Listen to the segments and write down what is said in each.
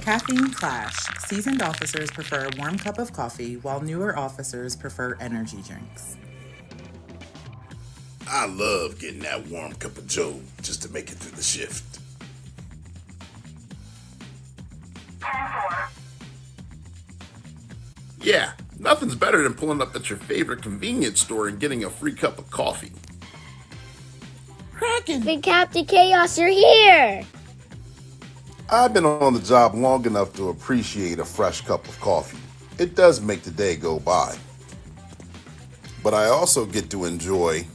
Caffeine clash. Seasoned officers prefer a warm cup of coffee, while newer officers prefer energy drinks. I love getting that warm cup of joe just to make it through the shift. Yeah, nothing's better than pulling up at your favorite convenience store and getting a free cup of coffee. Kraken! Big Captain Chaos, you're here! I've been on the job long enough to appreciate a fresh cup of coffee. It does make the day go by. But I also get to enjoy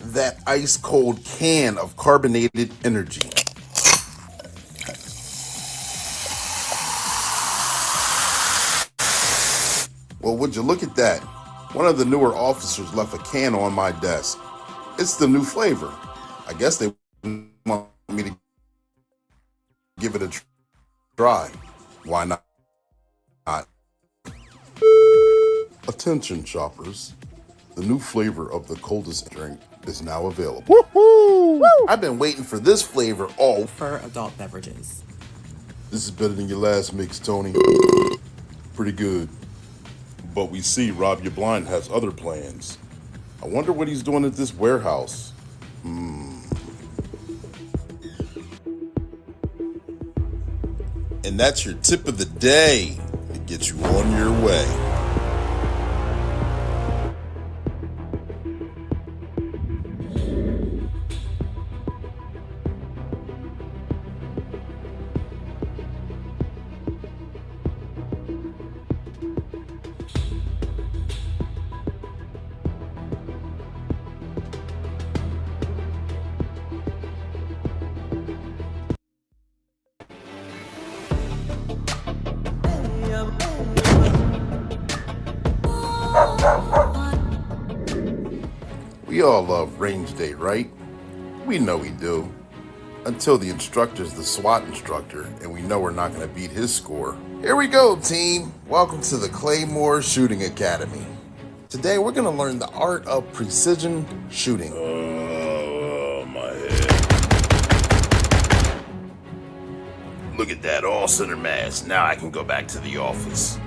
that ice cold can of carbonated energy. Well, would you look at that? One of the newer officers left a can on my desk. It's the new flavor. I guess they want me to give it a try. Why not? Attention shoppers. The new flavor of the coldest drink is now available. Woohoo! I've been waiting for this flavor all. For adult beverages. This is better than your last mix, Tony. Pretty good. But we see Rob Your Blind has other plans. I wonder what he's doing at this warehouse. And that's your tip of the day to get you on your way. We all love range day, right? We know we do. Until the instructor's the SWAT instructor, and we know we're not going to beat his score. Here we go, team. Welcome to the Claymore Shooting Academy. Today, we're going to learn the art of precision shooting. Oh, my head. Look at that all-center mass. Now I can go back to the office.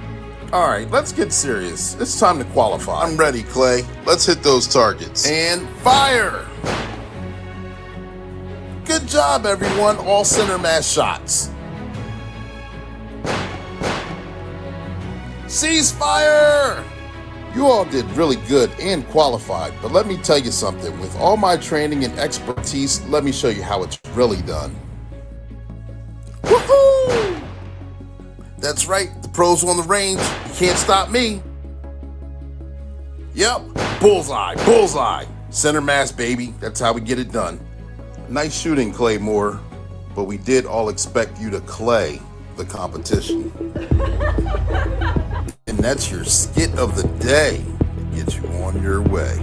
All right, let's get serious. It's time to qualify. I'm ready, Clay. Let's hit those targets. And fire! Good job, everyone. All center mass shots. Ceasefire! You all did really good and qualified, but let me tell you something. With all my training and expertise, let me show you how it's really done. Woohoo! That's right, the pros on the range. You can't stop me. Yep, bullseye, bullseye. Center mass, baby. That's how we get it done. Nice shooting, Claymore. But we did all expect you to clay the competition. And that's your skit of the day to get you on your way.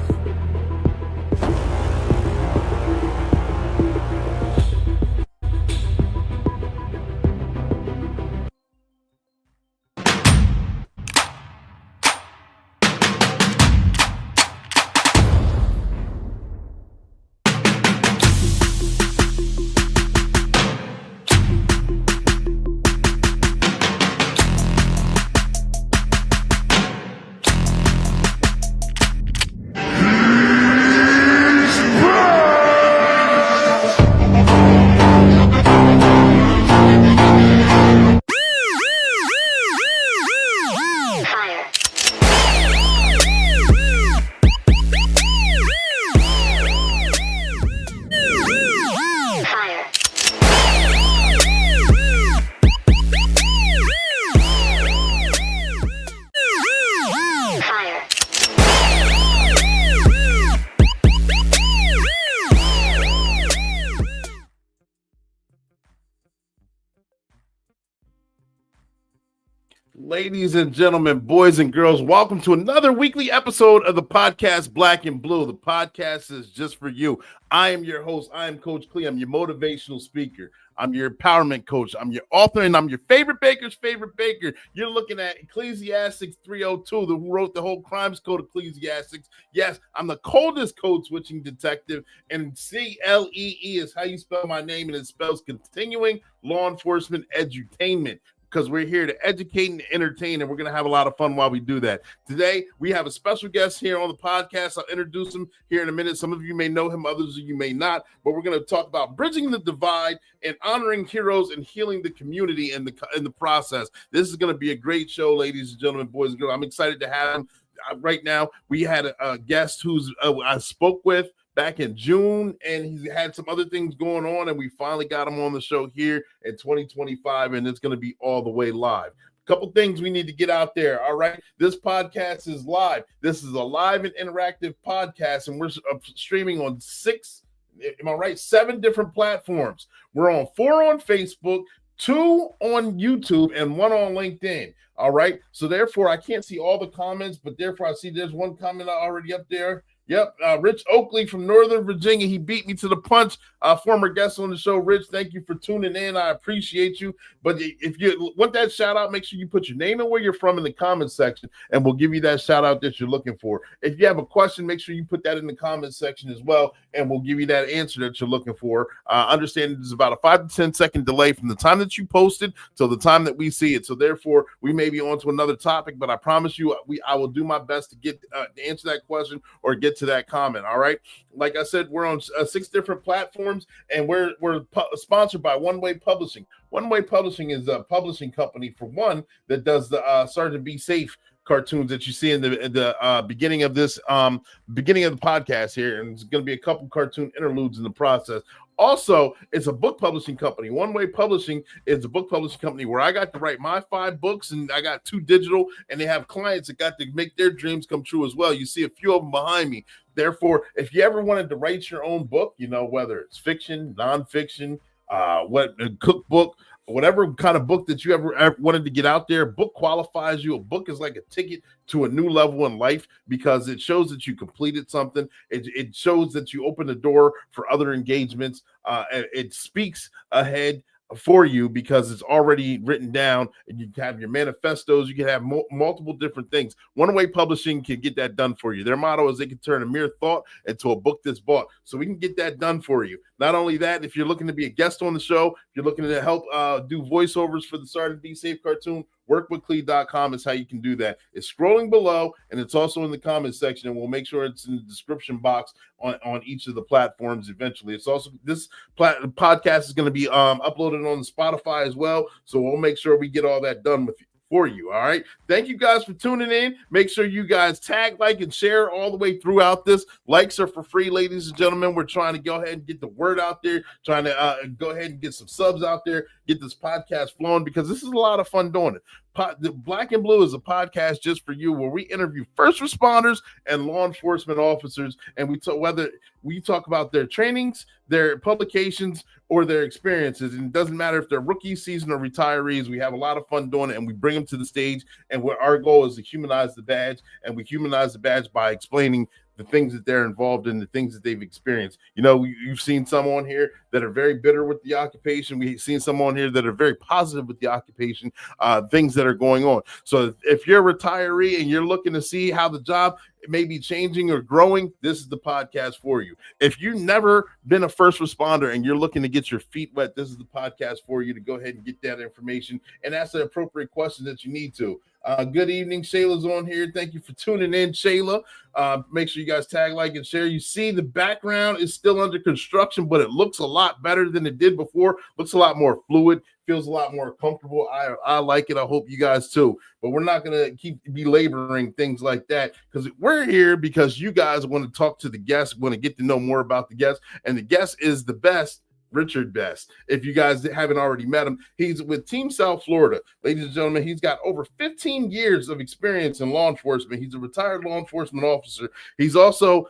Ladies and gentlemen, boys and girls, welcome to another weekly episode of the podcast Black and Blue. The podcast is just for you. I am your host. I am Coach Clee. I'm your motivational speaker. I'm your empowerment coach. I'm your author, and I'm your favorite baker's favorite baker. You're looking at Ecclesiastes 302, who wrote the whole crimes code of Ecclesiastes. Yes, I'm the coldest code switching detective, and CLEE is how you spell my name, and it spells continuing law enforcement edutainment. Because we're here to educate and entertain, and we're going to have a lot of fun while we do that. Today, we have a special guest here on the podcast. I'll introduce him here in a minute. Some of you may know him, others of you may not, but we're going to talk about bridging the divide and honoring heroes and healing the community in the process. This is going to be a great show, ladies and gentlemen, boys and girls. I'm excited to have him. Right now, we had a guest who's I spoke with back in June, and he's had some other things going on, and we finally got him on the show here in 2025, and it's going to be all the way live. A couple things we need to get out there. All right, this podcast is live. This is a live and interactive podcast, and we're streaming on 7 different platforms. We're on 4 on Facebook, 2 on YouTube, and 1 on LinkedIn. All right, so therefore I can't see all the comments, but therefore I see there's one comment already up there. Yep, Rich Oakley from Northern Virginia. He beat me to the punch. Former guest on the show, Rich. Thank you for tuning in. I appreciate you. But if you want that shout out, make sure you put your name and where you're from in the comment section, and we'll give you that shout out that you're looking for. If you have a question, make sure you put that in the comment section as well, and we'll give you that answer that you're looking for. Understand there's about a 5 to 10 second delay from the time that you posted till the time that we see it. So therefore, we may be on to another topic, but I promise you, I will do my best to get to answer that question or get to that comment. All right, like I said, we're on 6 different platforms, and we're sponsored by One Way Publishing. One Way Publishing is a publishing company, for one, that does the Sergeant Be Safe cartoons that you see in the beginning of this beginning of the podcast here, and there's going to be a couple cartoon interludes in the process. Also, it's a book publishing company. One Way Publishing is a book publishing company where I got to write my 5 books, and I got 2 digital, and they have clients that got to make their dreams come true as well. You see a few of them behind me. Therefore, if you ever wanted to write your own book, whether it's fiction, nonfiction, what a cookbook, whatever kind of book that you ever wanted to get out there, book qualifies you. A book is like a ticket to a new level in life because it shows that you completed something. It shows that you open the door for other engagements. It speaks ahead for you because it's already written down, and you can have your manifestos. You can have multiple different things. One Way Publishing can get that done for you. Their motto is they can turn a mere thought into a book that's bought. So we can get that done for you. Not only that, if you're looking to be a guest on the show, if you're looking to help do voiceovers for the Sergeant Be Safe cartoon, workwithclee.com is how you can do that. It's scrolling below, and it's also in the comment section, and we'll make sure it's in the description box on each of the platforms eventually. It's also, this podcast is going to be uploaded on Spotify as well, so we'll make sure we get all that done for you. All right. Thank you guys for tuning in. Make sure you guys tag, like, and share all the way throughout this. Likes are for free, ladies and gentlemen. We're trying to go ahead and get the word out there, trying to go ahead and get some subs out there, get this podcast flowing, because this is a lot of fun doing it. The Black and Blue is a podcast just for you, where we interview first responders and law enforcement officers, and whether we talk about their trainings, their publications, or their experiences. And it doesn't matter if they're rookie season or retirees. We have a lot of fun doing it, and we bring them to the stage. And what our goal is to humanize the badge, and we humanize the badge by explaining the things that they're involved in, the things that they've experienced. You've seen some on here that are very bitter with the occupation. We've seen some on here that are very positive with the occupation, things that are going on. So if you're a retiree and you're looking to see how the job may be changing or growing, this is the podcast for you. If you've never been a first responder and you're looking to get your feet wet, this is the podcast for you to go ahead and get that information and ask the appropriate questions that you need to. Good evening. Shayla's on here. Thank you for tuning in, Shayla. Make sure you guys tag, like, and share. You see the background is still under construction, but it looks a lot better than it did before. Looks a lot more fluid. Feels a lot more comfortable. I like it. I hope you guys too. But we're not going to keep belaboring things like that, because we're here because you guys want to talk to the guests, want to get to know more about the guest, and the guest is the best. Richard Best. If you guys haven't already met him, he's with Team South Florida. Ladies and gentlemen, he's got over 15 years of experience in law enforcement. He's a retired law enforcement officer. He's also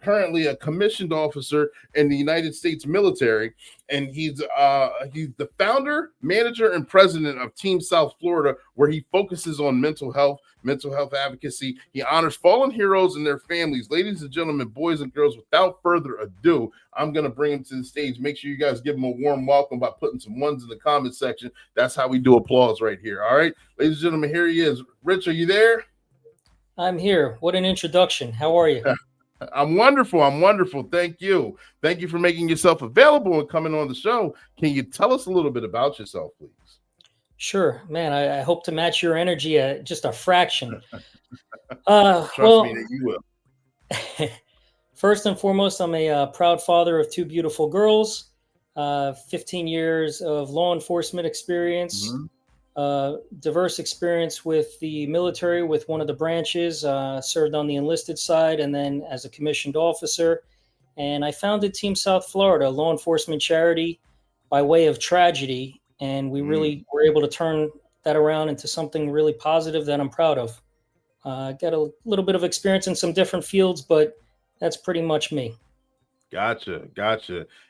currently a commissioned officer in the United States military. And he's the founder, manager, and president of Team South Florida, where he focuses on mental health advocacy. He honors fallen heroes and their families. Ladies and gentlemen, boys and girls, without further ado, I'm going to bring him to the stage. Make sure you guys give him a warm welcome by putting some ones in the comment section. That's how we do applause right here. All right, ladies and gentlemen, here he is. Rich, are you there? I'm here. What an introduction. How are you? I'm wonderful. Thank you. Thank you for making yourself available and coming on the show. Can you tell us a little bit about yourself, please? Sure, man. I hope to match your energy just a fraction. Trust me that you will. First and foremost, I'm a proud father of two beautiful girls, 15 years of law enforcement experience, diverse experience with the military, with one of the branches, served on the enlisted side, and then as a commissioned officer. And I founded Team South Florida, a law enforcement charity, by way of tragedy. And we really were able to turn that around into something really positive that I'm proud of. Got a little bit of experience in some different fields, but that's pretty much me. Gotcha.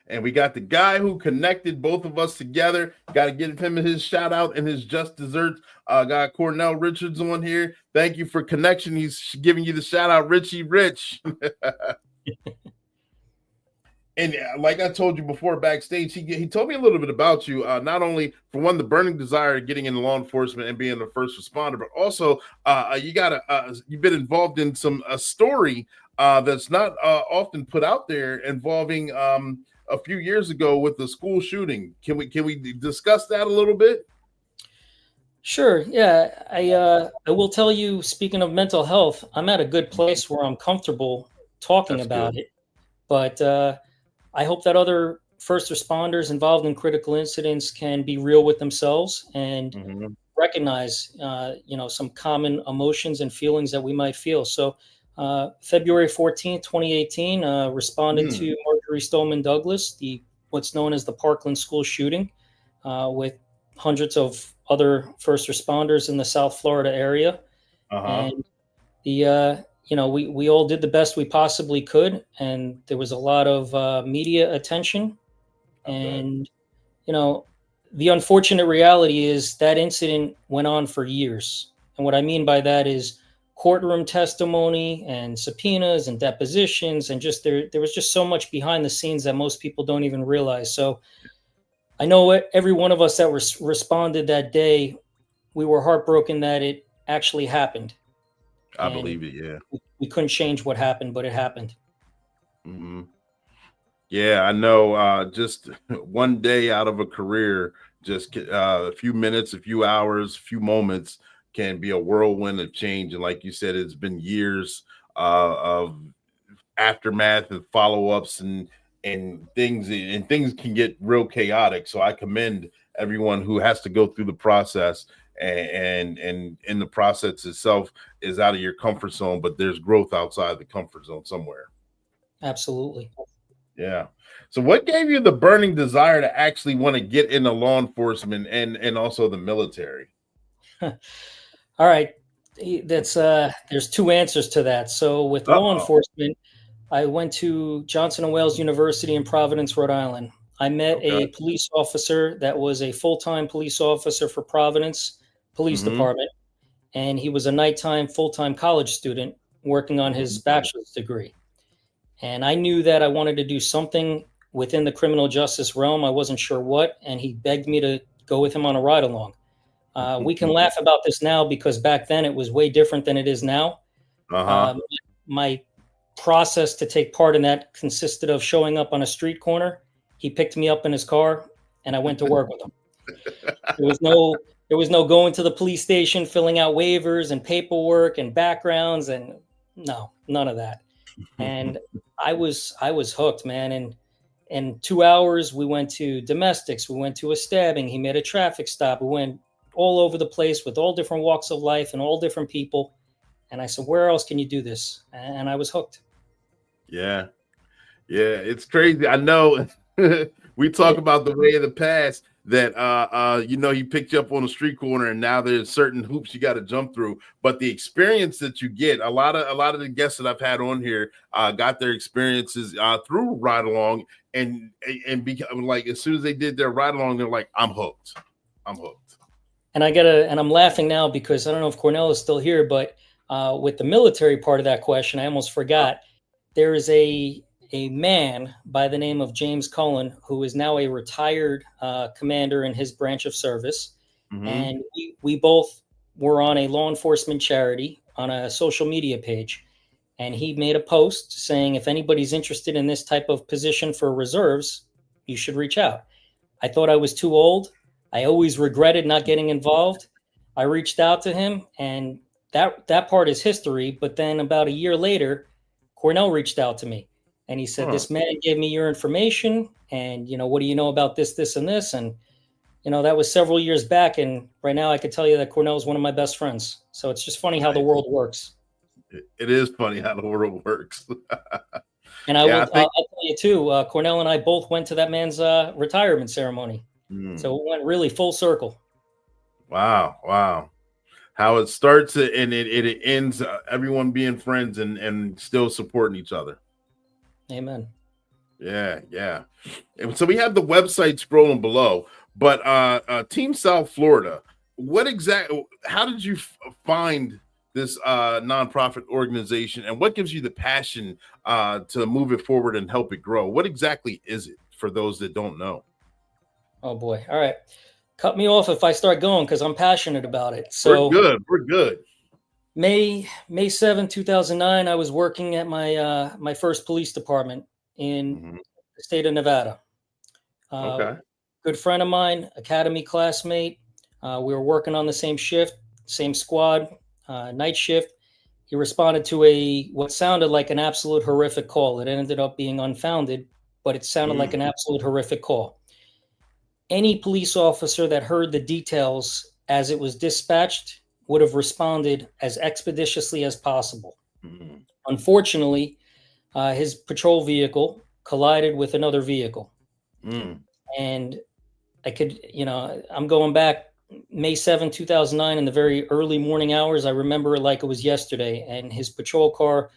And we got the guy who connected both of us together. Got to give him his shout out and his just desserts. Got Cornell Richards on here. Thank you for connection. He's giving you the shout out, Richie Rich. And like I told you before backstage, he told me a little bit about you. Not only for one, the burning desire of getting into law enforcement and being a first responder, but also you've been involved in a story that's not often put out there involving a few years ago with the school shooting. Can we discuss that a little bit? Sure. Yeah. I will tell you, speaking of mental health, I'm at a good place where I'm comfortable talking about it. But I hope that other first responders involved in critical incidents can be real with themselves and recognize, some common emotions and feelings that we might feel. So February 14th, 2018, responded to Marjory Stoneman Douglas, what's known as the Parkland school shooting, with hundreds of other first responders in the South Florida area. And we all did the best we possibly could, and there was a lot of media attention. And, the unfortunate reality is that incident went on for years. And what I mean by that is courtroom testimony and subpoenas and depositions, and just there was just so much behind the scenes that most people don't even realize. So I know every one of us that responded that day, we were heartbroken that it actually happened. I believe it. Yeah. We couldn't change what happened, but it happened. Yeah, I know. Just one day out of a career, just a few minutes, a few hours, a few moments can be a whirlwind of change. And like you said, it's been years of aftermath and follow-ups and things can get real chaotic. So I commend everyone who has to go through the process. And in the process itself is out of your comfort zone, but there's growth outside the comfort zone somewhere. Absolutely. Yeah. So what gave you the burning desire to actually want to get into law enforcement and also the military? All right. There's two answers to that. So with law enforcement, I went to Johnson & Wales University in Providence, Rhode Island. I met a police officer that was a full-time police officer for Providence Police Department, and he was a nighttime, full-time college student working on his bachelor's degree. And I knew that I wanted to do something within the criminal justice realm. I wasn't sure what, and he begged me to go with him on a ride-along. We can laugh about this now because back then it was way different than it is now. My process to take part in that consisted of showing up on a street corner. He picked me up in his car, and I went to work with him. There was no going to the police station, filling out waivers and paperwork and backgrounds, and no, none of that. And I was hooked, man. And in 2 hours, we went to domestics. We went to a stabbing. He made a traffic stop. We went all over the place with all different walks of life and all different people. And I said, where else can you do this? And I was hooked. Yeah. Yeah, it's crazy. I know we talk about the way of the past that he picked you up on a street corner, and now there's certain hoops you got to jump through. But the experience that you get, a lot of the guests that I've had on here got their experiences through ride along, and become like, as soon as they did their ride along, they're like, I'm hooked. And I'm laughing now because I don't know if Cornell is still here, but with the military part of that question, I almost forgot. There is a man by the name of James Cullen, who is now a retired commander in his branch of service. Mhm. And we both were on a law enforcement charity on a social media page. And he made a post saying, if anybody's interested in this type of position for reserves, you should reach out. I thought I was too old. I always regretted not getting involved. I reached out to him, and that part is history. But then about a year later, Cornell reached out to me, and he said, this man gave me your information, and, what do you know about this, this, and this? And, that was several years back. And right now I could tell you that Cornell is one of my best friends. So it's just funny how the world works. It is funny how the world works. And I'll tell you too, Cornell and I both went to that man's retirement ceremony. So it went really full circle. Wow. How it starts and it ends, everyone being friends and still supporting each other. Amen. Yeah. And so we have the website scrolling below, but Team South Florida, how did you find this nonprofit organization, and what gives you the passion to move it forward and help it grow? What exactly is it for those that don't know? Oh boy. All right. Cut me off if I start going because I'm passionate about it. So We're good. May 7, 2009, I was working at my first police department in the state of Nevada. Okay. Good friend of mine, academy classmate. We were working on the same shift, same squad, night shift. He responded to what sounded like an absolute horrific call. It ended up being unfounded, but it sounded like an absolute horrific call. Any police officer that heard the details as it was dispatched would have responded as expeditiously as possible. Unfortunately, his patrol vehicle collided with another vehicle. And I could, I'm going back May 7, 2009 in the very early morning hours. I remember it like it was yesterday. And his patrol car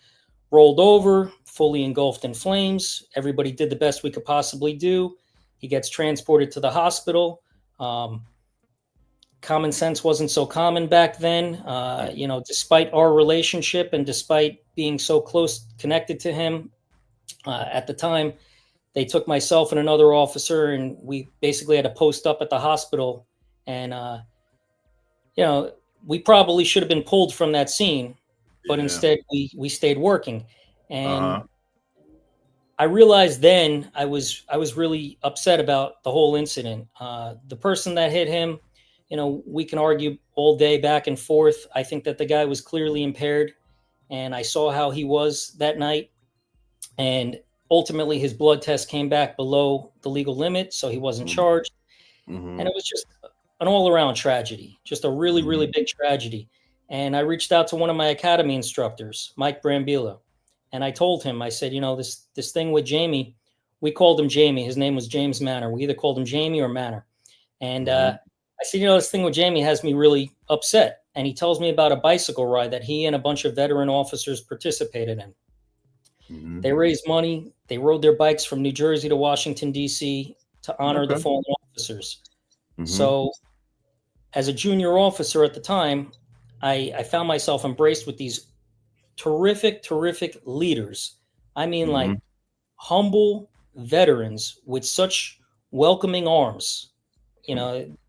rolled over, fully engulfed in flames. Everybody did the best we could possibly do. He gets transported to the hospital. Common sense wasn't so common back then. Despite our relationship and despite being so close connected to him at the time, they took myself and another officer, and we basically had to post up at the hospital. And, we probably should have been pulled from that scene, but instead we stayed working. And I realized then I was really upset about the whole incident. The person that hit him, we can argue all day back and forth. I think that the guy was clearly impaired, and I saw how he was that night. And ultimately his blood test came back below the legal limit, so he wasn't charged. And it was just an all-around tragedy, just a really, really big tragedy. And I reached out to one of my academy instructors, Mike Brambilla. And I told him, I said, this thing with Jamie, we called him Jamie. His name was James Manor. We either called him Jamie or Manor. And I said, this thing with Jamie has me really upset. And he tells me about a bicycle ride that he and a bunch of veteran officers participated in. They raised money. They rode their bikes from New Jersey to Washington, D.C. to honor the fallen officers. So as a junior officer at the time, I found myself embraced with these terrific leaders. I mean, like humble veterans with such welcoming arms.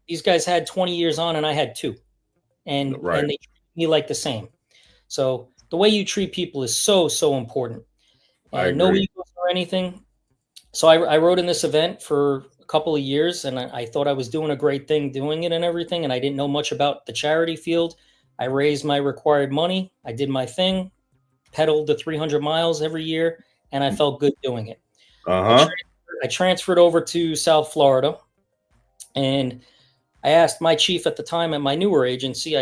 These guys had 20 years on and I had 2. And they treated me like the same. So the way you treat people is so important. And no egos or anything. So I wrote in this event for a couple of years, and I thought I was doing a great thing doing it and everything. And I didn't know much about the charity field. I raised my required money. I did my thing, pedaled the 300 miles every year, and I felt good doing it. I transferred over to South Florida, and I asked my chief at the time at my newer agency,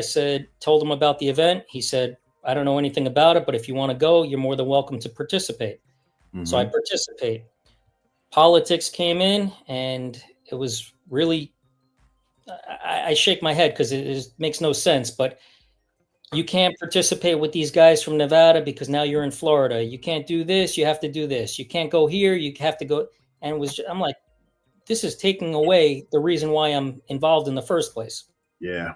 told him about the event. He said, I don't know anything about it, but if you want to go, you're more than welcome to participate. So I participate. Politics came in, and it was really, I shake my head because it makes no sense, but you can't participate with these guys from Nevada because now you're in Florida. You can't do this. You have to do this. You can't go here. You have to go. And I'm like, this is taking away the reason why I'm involved in the first place. Yeah.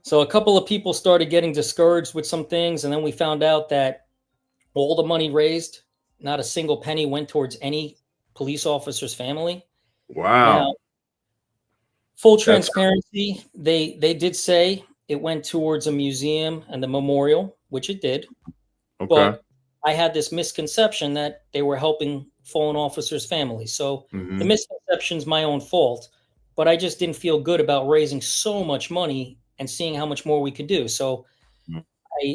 So a couple of people started getting discouraged with some things, and then we found out that all the money raised, not a single penny went towards any police officer's family. Wow. Now, full transparency, they did say it went towards a museum and the memorial, which it did. Okay. But I had this misconception that they were helping fallen officers' families. So the misconception's my own fault, but I just didn't feel good about raising so much money and seeing how much more we could do. So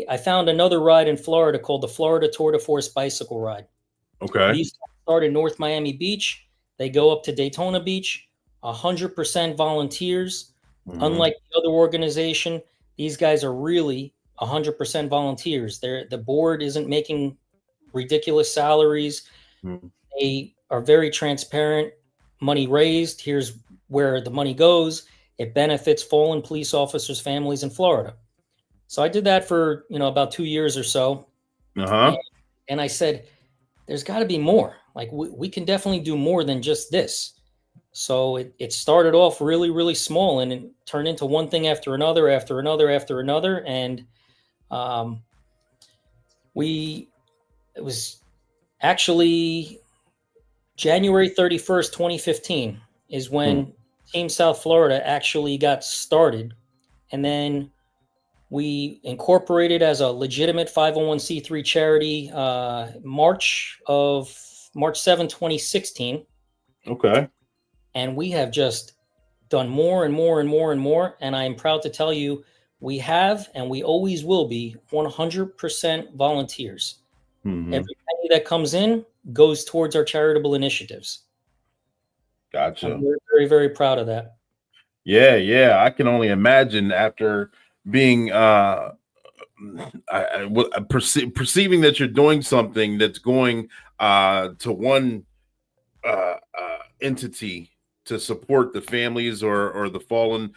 I found another ride in Florida called the Florida Tour de Force Bicycle Ride. Okay. These start in North Miami Beach. They go up to Daytona Beach, 100% volunteers. Unlike the other organization, these guys are really 100% volunteers. The board isn't making ridiculous salaries. They are very transparent. Money raised, here's where the money goes. It benefits fallen police officers' families in Florida. So I did that for, about 2 years or so. And I said, there's got to be more. Like we can definitely do more than just this. So it started off really, really small, and it turned into one thing after another, after another, after another. And it was actually January 31st, 2015 is when Team South Florida actually got started. And then we incorporated as a legitimate 501c3 charity March 7, 2016. Okay. And we have just done more and more and more and more. And I am proud to tell you, we have and we always will be 100% volunteers. Every penny that comes in goes towards our charitable initiatives. Gotcha. I'm very, very, very proud of that. Yeah. I can only imagine after being perceiving that you're doing something that's going to one entity to support the families or the fallen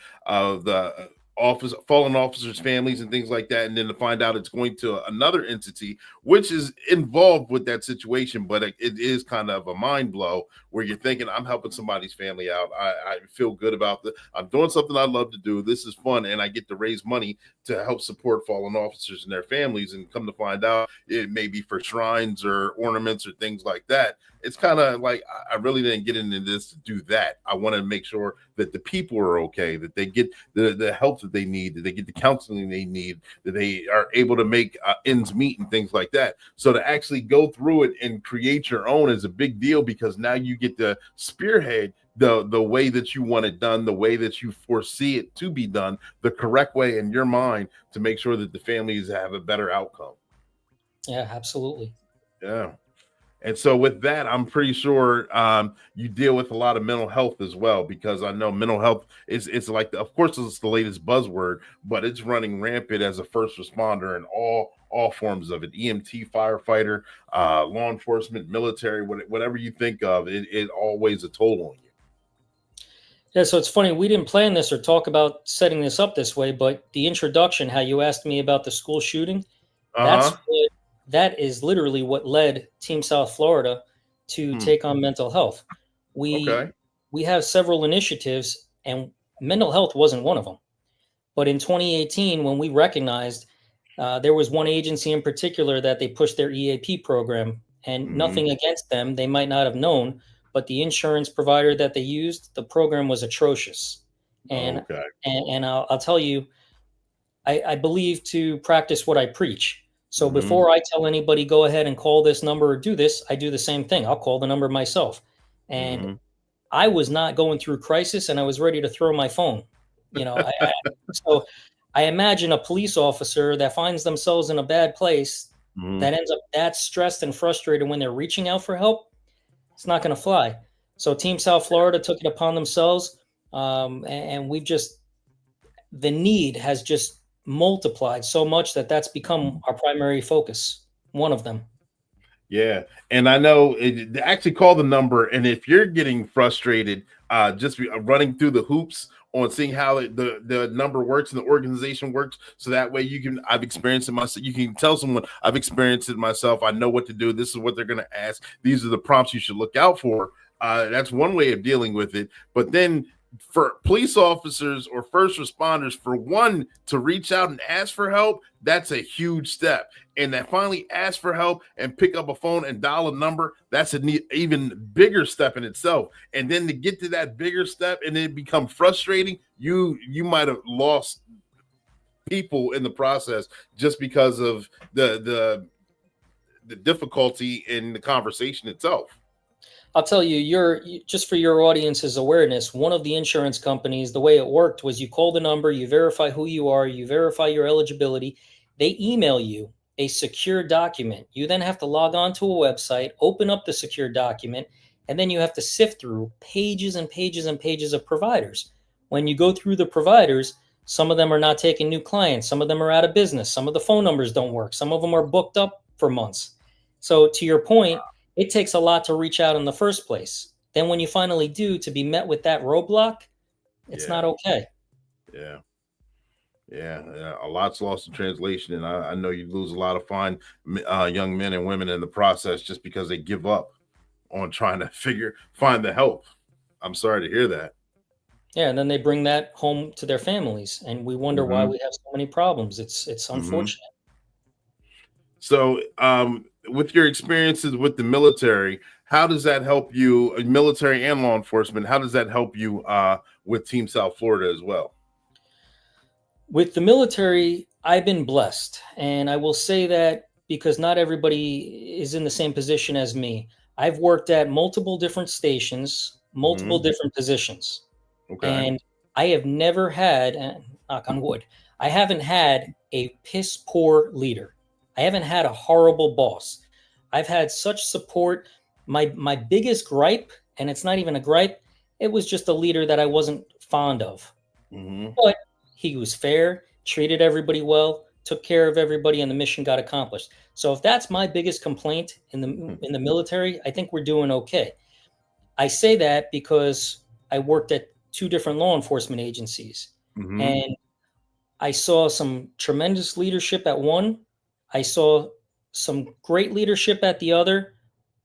fallen officers' families and things like that, and then to find out it's going to another entity which is involved with that situation, but it is kind of a mind blow where you're thinking, I'm helping somebody's family out. I feel good about I'm doing something I love to do. This is fun, and I get to raise money to help support fallen officers and their families. And come to find out, it may be for shrines or ornaments or things like that. It's kind of like, I really didn't get into this to do that. I want to make sure that the people are okay, that they get the help that they need, that they get the counseling they need, that they are able to make ends meet and things like that. So to actually go through it and create your own is a big deal, because now you get to spearhead the way that you want it done, the way that you foresee it to be done, the correct way in your mind to make sure that the families have a better outcome. Yeah, absolutely. Yeah. And so with that, I'm pretty sure you deal with a lot of mental health as well, because I know mental health it's like, of course, it's the latest buzzword, but it's running rampant as a first responder in all forms of it: EMT, firefighter, law enforcement, military, whatever you think of, it all weighs a toll on you. Yeah, so it's funny, we didn't plan this or talk about setting this up this way, but the introduction, how you asked me about the school shooting, that is literally what led Team South Florida to take on mental health. We have several initiatives, and mental health wasn't one of them. But in 2018, when we recognized there was one agency in particular that they pushed their EAP program, and nothing against them, they might not have known, but the insurance provider that they used, the program was atrocious. And I'll tell you, I believe to practice what I preach. So before I tell anybody, go ahead and call this number or do this, I do the same thing. I'll call the number myself. And I was not going through crisis, and I was ready to throw my phone. So I imagine a police officer that finds themselves in a bad place, that ends up that stressed and frustrated when they're reaching out for help. It's not going to fly. So Team South Florida took it upon themselves. And the need has just multiplied so much that's become our primary focus, one of them. Yeah, and I know actually call the number, and if you're getting frustrated, just running through the hoops on seeing how the number works and the organization works, so that way I've experienced it myself. You can tell someone, I've experienced it myself. I know what to do. This is what they're going to ask. These are the prompts you should look out for. That's one way of dealing with it. But then for police officers or first responders, for one to reach out and ask for help, that's a huge step. And that finally ask for help and pick up a phone and dial a number, that's an even bigger step in itself. And then to get to that bigger step and it become frustrating, you might have lost people in the process just because of the difficulty in the conversation itself. I'll tell you, just for your audience's awareness, one of the insurance companies, the way it worked was you call the number, you verify who you are, you verify your eligibility. They email you a secure document. You then have to log on to a website, open up the secure document, and then you have to sift through pages and pages and pages of providers. When you go through the providers, some of them are not taking new clients. Some of them are out of business. Some of the phone numbers don't work. Some of them are booked up for months. So to your point, it takes a lot to reach out in the first place. Then when you finally do, to be met with that roadblock, it's not okay. Yeah. A lot's lost in translation. And I know you lose a lot of fine young men and women in the process just because they give up on trying to find the help. I'm sorry to hear that. Yeah, and then they bring that home to their families, and we wonder why we have so many problems. It's unfortunate. So, with your experiences with the military, how does that help you, military and law enforcement? How does that help you with Team South Florida as well? With the military, I've been blessed, and I will say that because not everybody is in the same position as me. I've worked at multiple different stations, multiple different positions. Okay. And I have never had, knock on wood, I haven't had a piss poor leader. I haven't had a horrible boss. I've had such support. My biggest gripe, and it's not even a gripe, it was just a leader that I wasn't fond of. But he was fair, treated everybody well, took care of everybody, and the mission got accomplished. So if that's my biggest complaint in the military, I think we're doing okay. I say that because I worked at 2 different law enforcement agencies, and I saw some tremendous leadership at one. I saw some great leadership at the other,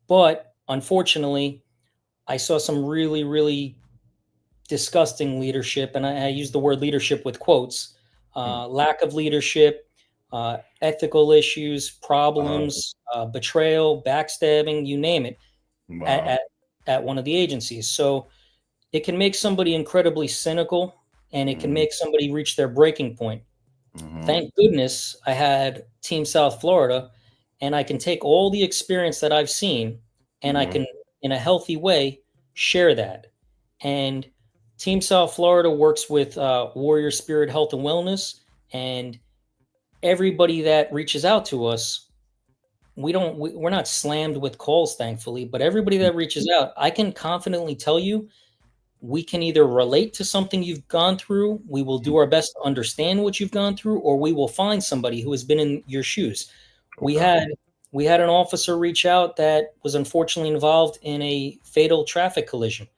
but unfortunately, I saw some really, really disgusting leadership, and I use the word leadership with quotes, lack of leadership, ethical issues, problems, betrayal, backstabbing, you name it, at one of the agencies. So it can make somebody incredibly cynical, and it can make somebody reach their breaking point. Thank goodness I had Team South Florida, and I can take all the experience that I've seen, and I can, in a healthy way, share that. And Team South Florida works with Warrior Spirit Health and Wellness, and everybody that reaches out to us, we're not slammed with calls, thankfully, but everybody that reaches out, I can confidently tell you, we can either relate to something you've gone through, we will do our best to understand what you've gone through, or we will find somebody who has been in your shoes. We had an officer reach out that was unfortunately involved in a fatal traffic collision.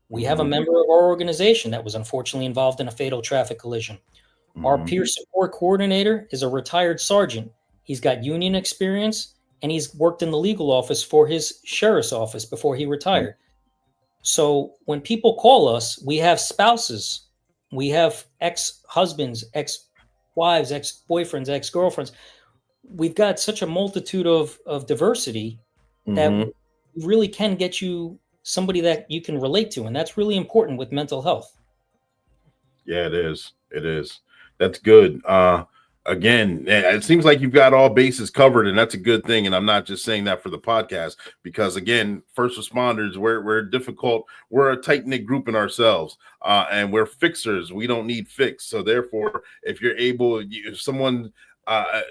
We have a member of our organization that was unfortunately involved in a fatal traffic collision. Our peer support coordinator is a retired sergeant. He's got union experience, and he's worked in the legal office for his sheriff's office before he retired. So when people call us, we have spouses, we have ex-husbands, ex-wives, ex-boyfriends, ex-girlfriends. We've got such a multitude of diversity that we really can get you somebody that you can relate to. And that's really important with mental health. Yeah, it is. It is. That's good. Again, it seems like you've got all bases covered, and that's a good thing. And I'm not just saying that for the podcast, because again, first responders, we're difficult. We're a tight-knit group in ourselves, and we're fixers. We don't need fix. So therefore, if you're able, if someone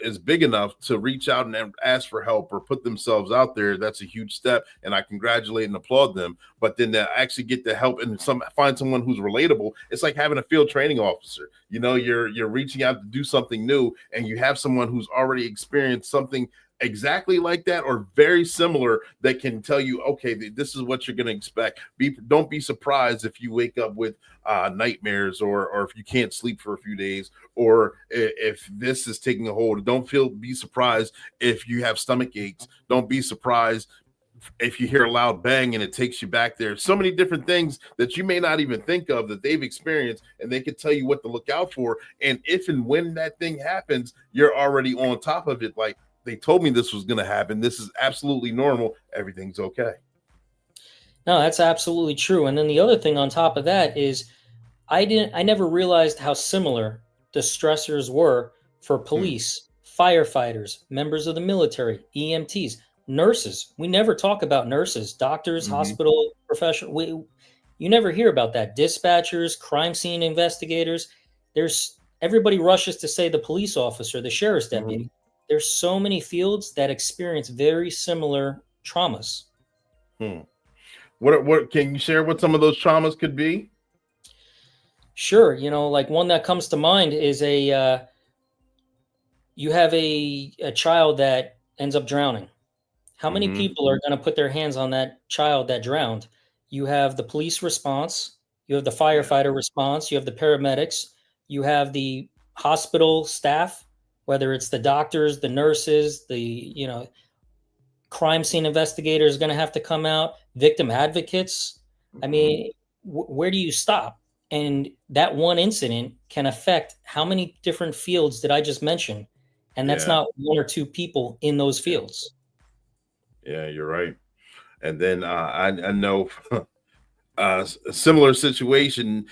is big enough to reach out and ask for help or put themselves out there, that's a huge step, and I congratulate and applaud them. But then to actually get the help and find someone who's relatable, it's like having a field training officer. You know, you're reaching out to do something new, and you have someone who's already experienced something exactly like that or very similar that can tell you, okay, this is what you're going to expect. Don't be surprised if you wake up with nightmares or if you can't sleep for a few days, or if this is taking a hold. Be surprised if you have stomach aches. Don't be surprised if you hear a loud bang and it takes you back there, so many different things that you may not even think of that they've experienced, and they can tell you what to look out for. And if and when that thing happens, you're already on top of it. Like, they told me this was going to happen. This is absolutely normal. Everything's okay. No, that's absolutely true. And then the other thing on top of that is I never realized how similar the stressors were for police, firefighters, members of the military, EMTs, nurses. We never talk about nurses, doctors, hospital professional. You never hear about that. Dispatchers, crime scene investigators. Everybody rushes to say the police officer, the sheriff's deputy. There's so many fields that experience very similar traumas. What can you share what some of those traumas could be? Sure. Like one that comes to mind is you have a child that ends up drowning. How many people are going to put their hands on that child that drowned? You have the police response, you have the firefighter response, you have the paramedics, you have the hospital staff, whether it's the doctors, the nurses, the crime scene investigators going to have to come out, victim advocates. I mean, where do you stop? And that one incident can affect how many different fields did I just mention? And that's not one or two people in those fields. Yeah, you're right. And then I know a similar situation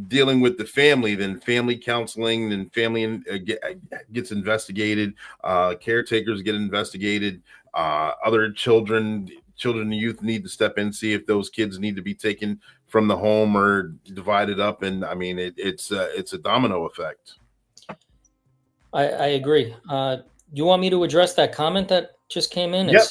dealing with the family, then family counseling, then family gets investigated, caretakers get investigated, other children and youth need to step in, see if those kids need to be taken from the home or divided up. And I mean, it's a domino effect. I agree. You want me to address that comment that just came in? Yep,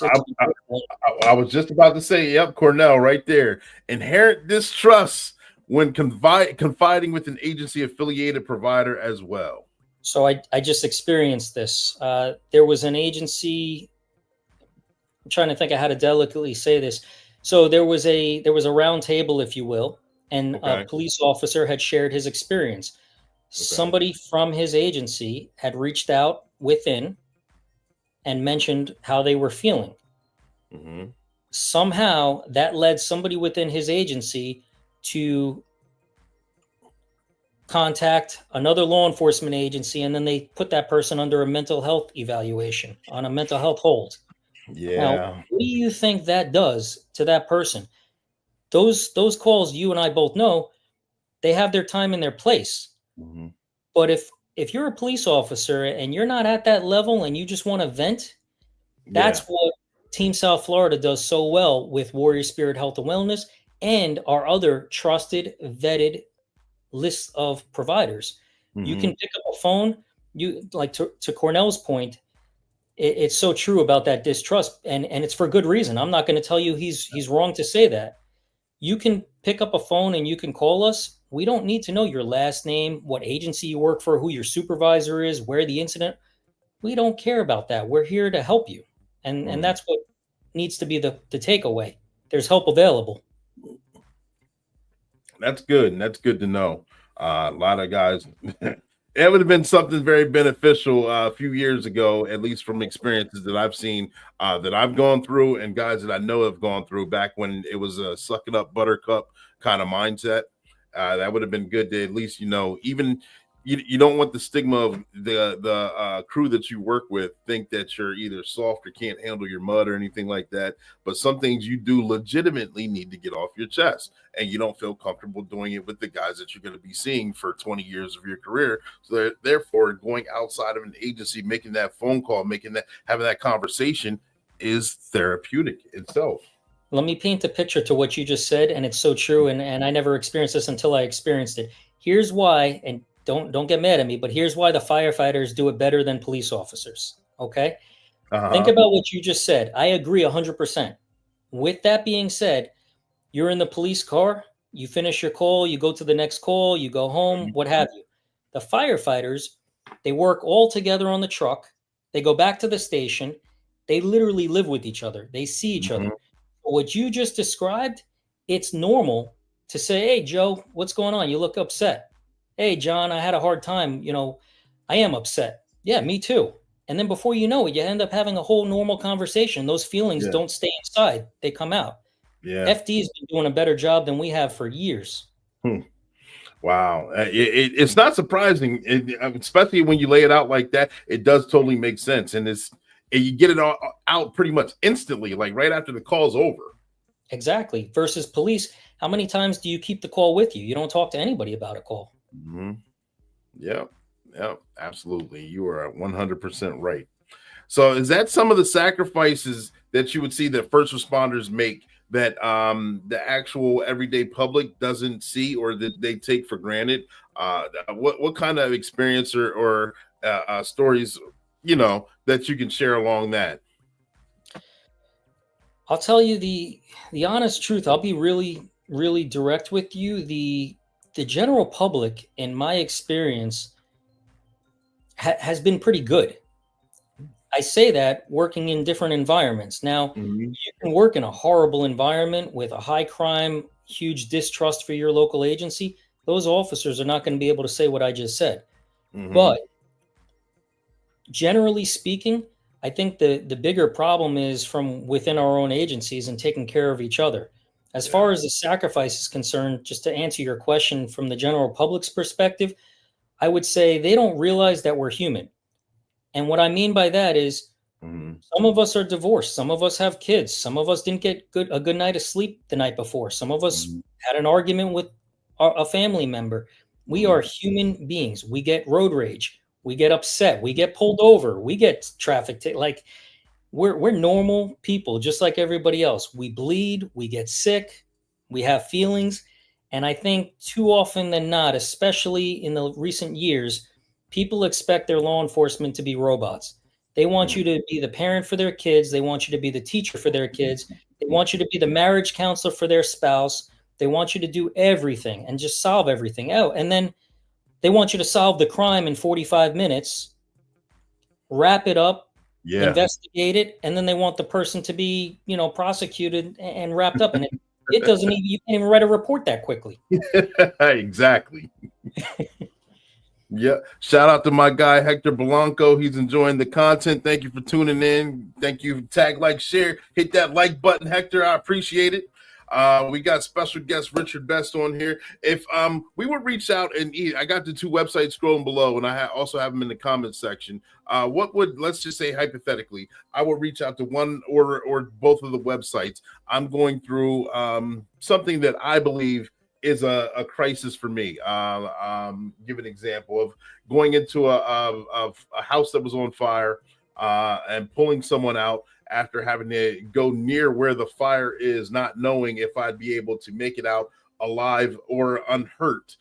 I was just about to say, yep, Cornell, right there. Inherent distrust when confiding with an agency-affiliated provider as well. So I just experienced this. There was an agency. I'm trying to think of how to delicately say this. So there was a round table, if you will, and a police officer had shared his experience. Somebody from his agency had reached out within and mentioned how they were feeling. Somehow that led somebody within his agency to contact another law enforcement agency, and then they put that person under a mental health evaluation on a mental health hold. Yeah. Now, what do you think that does to that person? Those calls, you and I both know, they have their time and their place. But if you're a police officer and you're not at that level and you just want to vent, that's what Team South Florida does so well with Warrior Spirit Health and Wellness and our other trusted, vetted list of providers. You can pick up a phone. You like to Cornell's point. It's so true about that distrust, and it's for good reason. I'm not going to tell you he's wrong to say that. You can pick up a phone and you can call us. We don't need to know your last name, what agency you work for, who your supervisor is, where the incident. We don't care about that. We're here to help you, and that's what needs to be the takeaway. There's help available. That's good, and that's good to know. A lot of guys. It would have been something very beneficial a few years ago, at least from experiences that I've seen, that I've gone through, and guys that I know have gone through back when it was a suck it up buttercup kind of mindset. That would have been good to at least, even you don't want the stigma of the crew that you work with think that you're either soft or can't handle your mud or anything like that. But some things you do legitimately need to get off your chest, and you don't feel comfortable doing it with the guys that you're going to be seeing for 20 years of your career. So therefore, going outside of an agency, making that phone call, having that conversation is therapeutic itself. Let me paint a picture to what you just said, and it's so true. And I never experienced this until I experienced it. Here's why, and don't get mad at me, but here's why the firefighters do it better than police officers. Okay. Think about what you just said. I agree 100%. With that being said, you're in the police car, you finish your call, you go to the next call, you go home, what have you. The firefighters, they work all together on the truck. They go back to the station. They literally live with each other. They see each other. What you just described, it's normal to say, hey, Joe, what's going on? You look upset. Hey, John, I had a hard time. I am upset. Yeah, me too. And then before you know it, you end up having a whole normal conversation. Those feelings Yeah. don't stay inside. They come out. Yeah. FD has been doing a better job than we have for years. Wow. It's not surprising, especially when you lay it out like that. It does totally make sense. And you get it all out pretty much instantly, like right after the call's over. Exactly. Versus police, how many times do you keep the call with you? You don't talk to anybody about a call. Mm-hmm. Yep, absolutely. You are 100% right. So is that some of the sacrifices that you would see that first responders make that the actual everyday public doesn't see or that they take for granted? What kind of experience or stories, that you can share along that? I'll tell you the honest truth. I'll be really, really direct with you. The general public, in my experience, has been pretty good. I say that working in different environments. Now, you can work in a horrible environment with a high crime, huge distrust for your local agency. Those officers are not going to be able to say what I just said. But generally speaking, I think the bigger problem is from within our own agencies and taking care of each other. As far as the sacrifice is concerned, just to answer your question from the general public's perspective, I would say they don't realize that we're human. And what I mean by that is some of us are divorced. Some of us have kids. Some of us didn't get a good night of sleep the night before. Some of us had an argument with a family member. We are human beings. We get road rage. We get upset. We get pulled over. We get traffic. We're normal people, just like everybody else. We bleed. We get sick. We have feelings. And I think too often than not, especially in the recent years, people expect their law enforcement to be robots. They want you to be the parent for their kids. They want you to be the teacher for their kids. They want you to be the marriage counselor for their spouse. They want you to do everything and just solve everything out. And then they want you to solve the crime in 45 minutes, wrap it up, investigate it, and then they want the person to be, prosecuted and wrapped up. And it doesn't even, you can't even write a report that quickly. Exactly. Yeah. Shout out to my guy, Hector Blanco. He's enjoying the content. Thank you for tuning in. Thank you. Tag, like, share. Hit that like button, Hector. I appreciate it. We got special guest Richard Best on here. If we would reach out and I got the two websites scrolling below, and I also have them in the comments section. Let's just say hypothetically, I will reach out to one or both of the websites. I'm going through something that I believe is a crisis for me. Give an example of going into a house that was on fire and pulling someone out after having to go near where the fire is, not knowing if I'd be able to make it out alive or unhurt.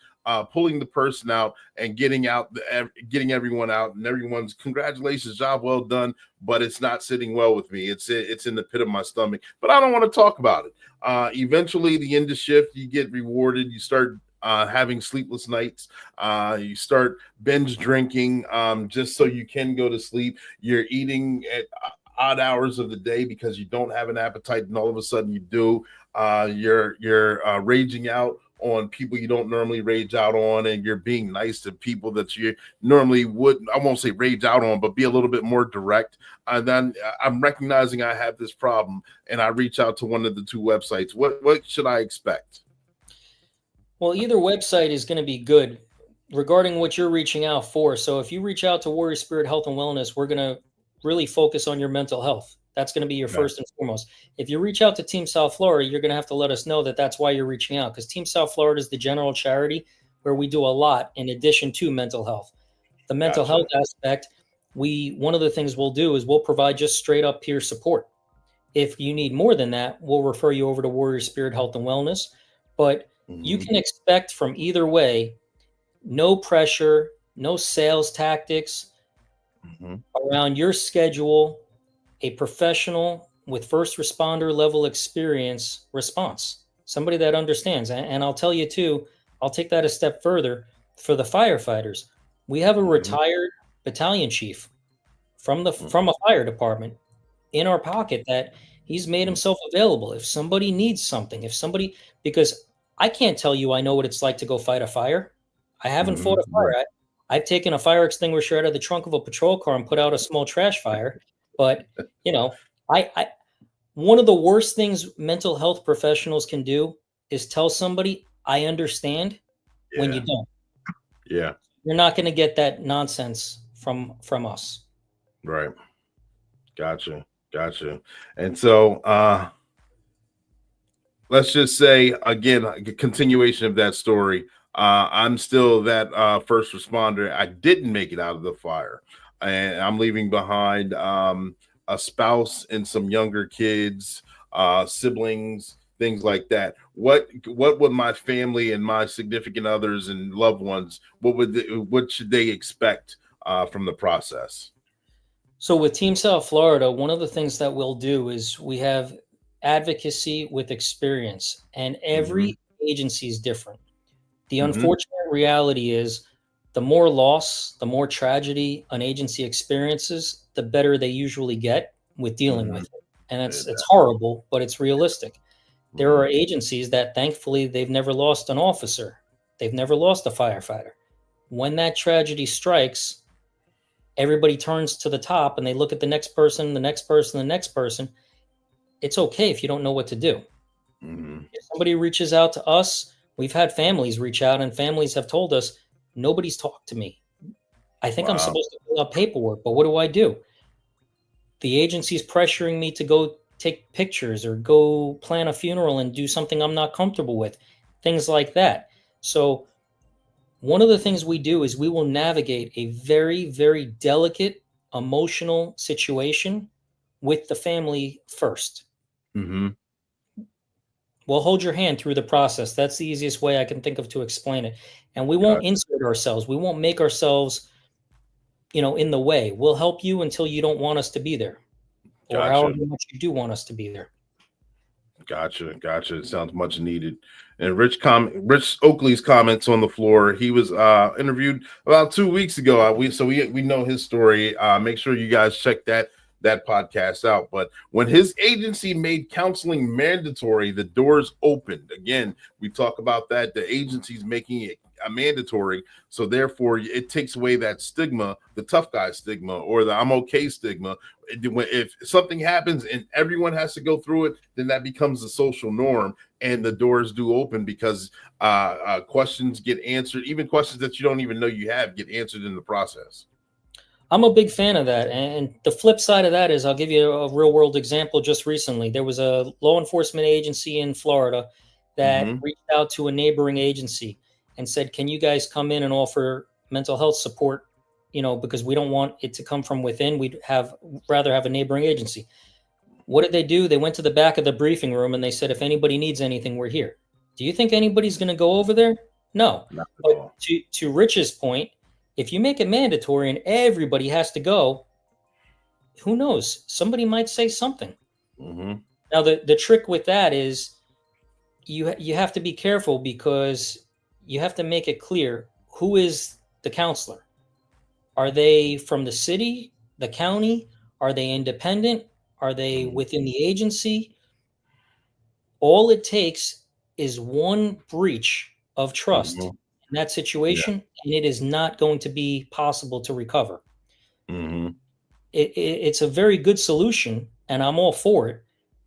Pulling the person out and getting everyone out, and everyone's congratulations, job well done, but it's not sitting well with me. It's in the pit of my stomach, but I don't want to talk about it. Eventually, the end of shift, you get rewarded. You start having sleepless nights. You start binge drinking just so you can go to sleep. You're eating at odd hours of the day because you don't have an appetite, and all of a sudden you do. You're raging out on people you don't normally rage out on, and you're being nice to people that you normally wouldn't. I won't say rage out on, but be a little bit more direct. And then I'm recognizing I have this problem, and I reach out to one of the two websites. What should I expect? Well, either website is going to be good regarding what you're reaching out for. So if you reach out to Warrior Spirit Health and Wellness, we're going to really focus on your mental health. That's going to be your first and foremost. If you reach out to Team South Florida, you're going to have to let us know that that's why you're reaching out, because Team South Florida is the general charity where we do a lot in addition to mental health. The mental health aspect, one of the things we'll do is we'll provide just straight up peer support. If you need more than that, we'll refer you over to Warrior Spirit Health and Wellness. But you can expect from either way, no pressure, no sales tactics around your schedule, a professional with first responder level experience response, somebody that understands. And I'll tell you too, I'll take that a step further. For the firefighters, we have a retired battalion chief from a fire department in our pocket that he's made himself available. If somebody needs something, because I can't tell you I know what it's like to go fight a fire. I haven't fought a fire. I've taken a fire extinguisher out of the trunk of a patrol car and put out a small trash fire. But, I one of the worst things mental health professionals can do is tell somebody, I understand, when you don't. Yeah. You're not going to get that nonsense from us. Right. Gotcha. And so let's just say, again, a continuation of that story. I'm still that first responder. I didn't make it out of the fire, and I'm leaving behind a spouse and some younger kids, siblings, things like that. What would my family and my significant others and loved ones, what should they expect from the process? So with Team South Florida, one of the things that we'll do is we have advocacy with experience, and every agency is different. The unfortunate reality is the more loss, the more tragedy an agency experiences, the better they usually get with dealing with it. And it's horrible, but it's realistic. There are agencies that thankfully they've never lost an officer. They've never lost a firefighter. When that tragedy strikes, everybody turns to the top and they look at the next person, the next person, the next person. It's okay if you don't know what to do. If somebody reaches out to us, we've had families reach out and families have told us, nobody's talked to me. I think I'm supposed to fill out paperwork, but what do I do? The agency's pressuring me to go take pictures or go plan a funeral and do something I'm not comfortable with, things like that. So one of the things we do is we will navigate a very, very delicate, emotional situation with the family first. We'll hold your hand through the process. That's the easiest way I can think of to explain it. And we won't insert ourselves. We won't make ourselves, in the way. We'll help you until you don't want us to be there, or however much you do want us to be there. Gotcha. It sounds much needed. And Rich Oakley's comments on the floor. He was interviewed about 2 weeks ago. We know his story. Make sure you guys check that podcast out. But when his agency made counseling mandatory, the doors opened. Again, we talk about that. The agency's making it mandatory, so therefore it takes away that stigma, the tough guy stigma or the I'm okay stigma. If something happens and everyone has to go through it, then that becomes the social norm, and the doors do open because questions get answered, even questions that you don't even know you have get answered in the process. I'm a big fan of that. And the flip side of that is, I'll give you a real world example. Just recently, there was a law enforcement agency in Florida that reached out to a neighboring agency and said, can you guys come in and offer mental health support? Because we don't want it to come from within. We'd rather have a neighboring agency. What did they do? They went to the back of the briefing room and they said, if anybody needs anything, we're here. Do you think anybody's going to go over there? No. But to Rich's point, if you make it mandatory and everybody has to go, who knows? Somebody might say something. Now, the trick with that is you have to be careful, because you have to make it clear who is the counselor. Are they from the city, the county? Are they independent? Are they within the agency? All it takes is one breach of trust in that situation, and it is not going to be possible to recover. It's a very good solution, and I'm all for it.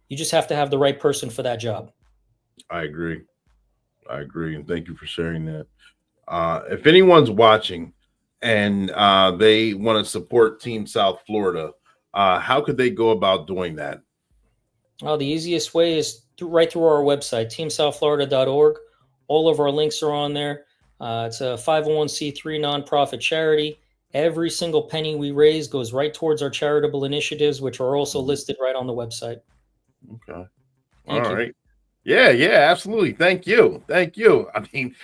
You just have to have the right person for that job. I agree. And thank you for sharing that. If anyone's watching and they want to support Team South Florida, how could they go about doing that? The easiest way is right through our website, teamsouthflorida.org. All of our links are on there. It's a 501c3 nonprofit charity. Every single penny we raise goes right towards our charitable initiatives, which are also listed right on the website. Okay. Thank you. Right. Yeah, absolutely. Thank you. I mean,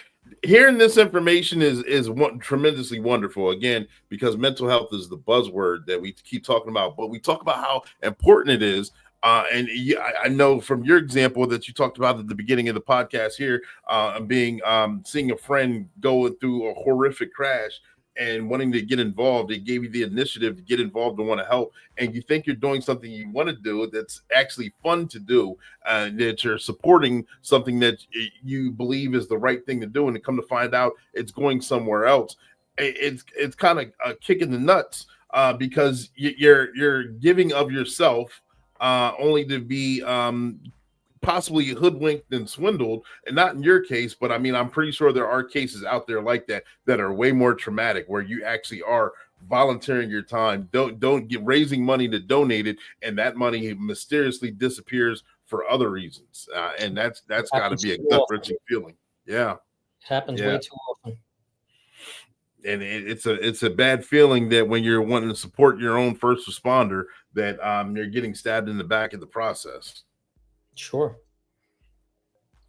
hearing this information is tremendously wonderful. Again, because mental health is the buzzword that we keep talking about, but we talk about how important it is. And I know from your example that you talked about at the beginning of the podcast here, seeing a friend going through a horrific crash and wanting to get involved. It gave you the initiative to get involved and want to help. And you think you're doing something you want to do that's actually fun to do, that you're supporting something that you believe is the right thing to do. And to come to find out it's going somewhere else. it's kind of a kick in the nuts because you're giving of yourself only to be possibly hoodwinked and swindled, and not in your case, but I mean, I'm pretty sure there are cases out there like that are way more traumatic, where you actually are volunteering your time, don't get raising money to donate it, and that money mysteriously disappears for other reasons, and that's got to be a gut-wrenching feeling. Yeah, it happens way too often. And it's a bad feeling that when you're wanting to support your own first responder, that you're getting stabbed in the back of the process. Sure.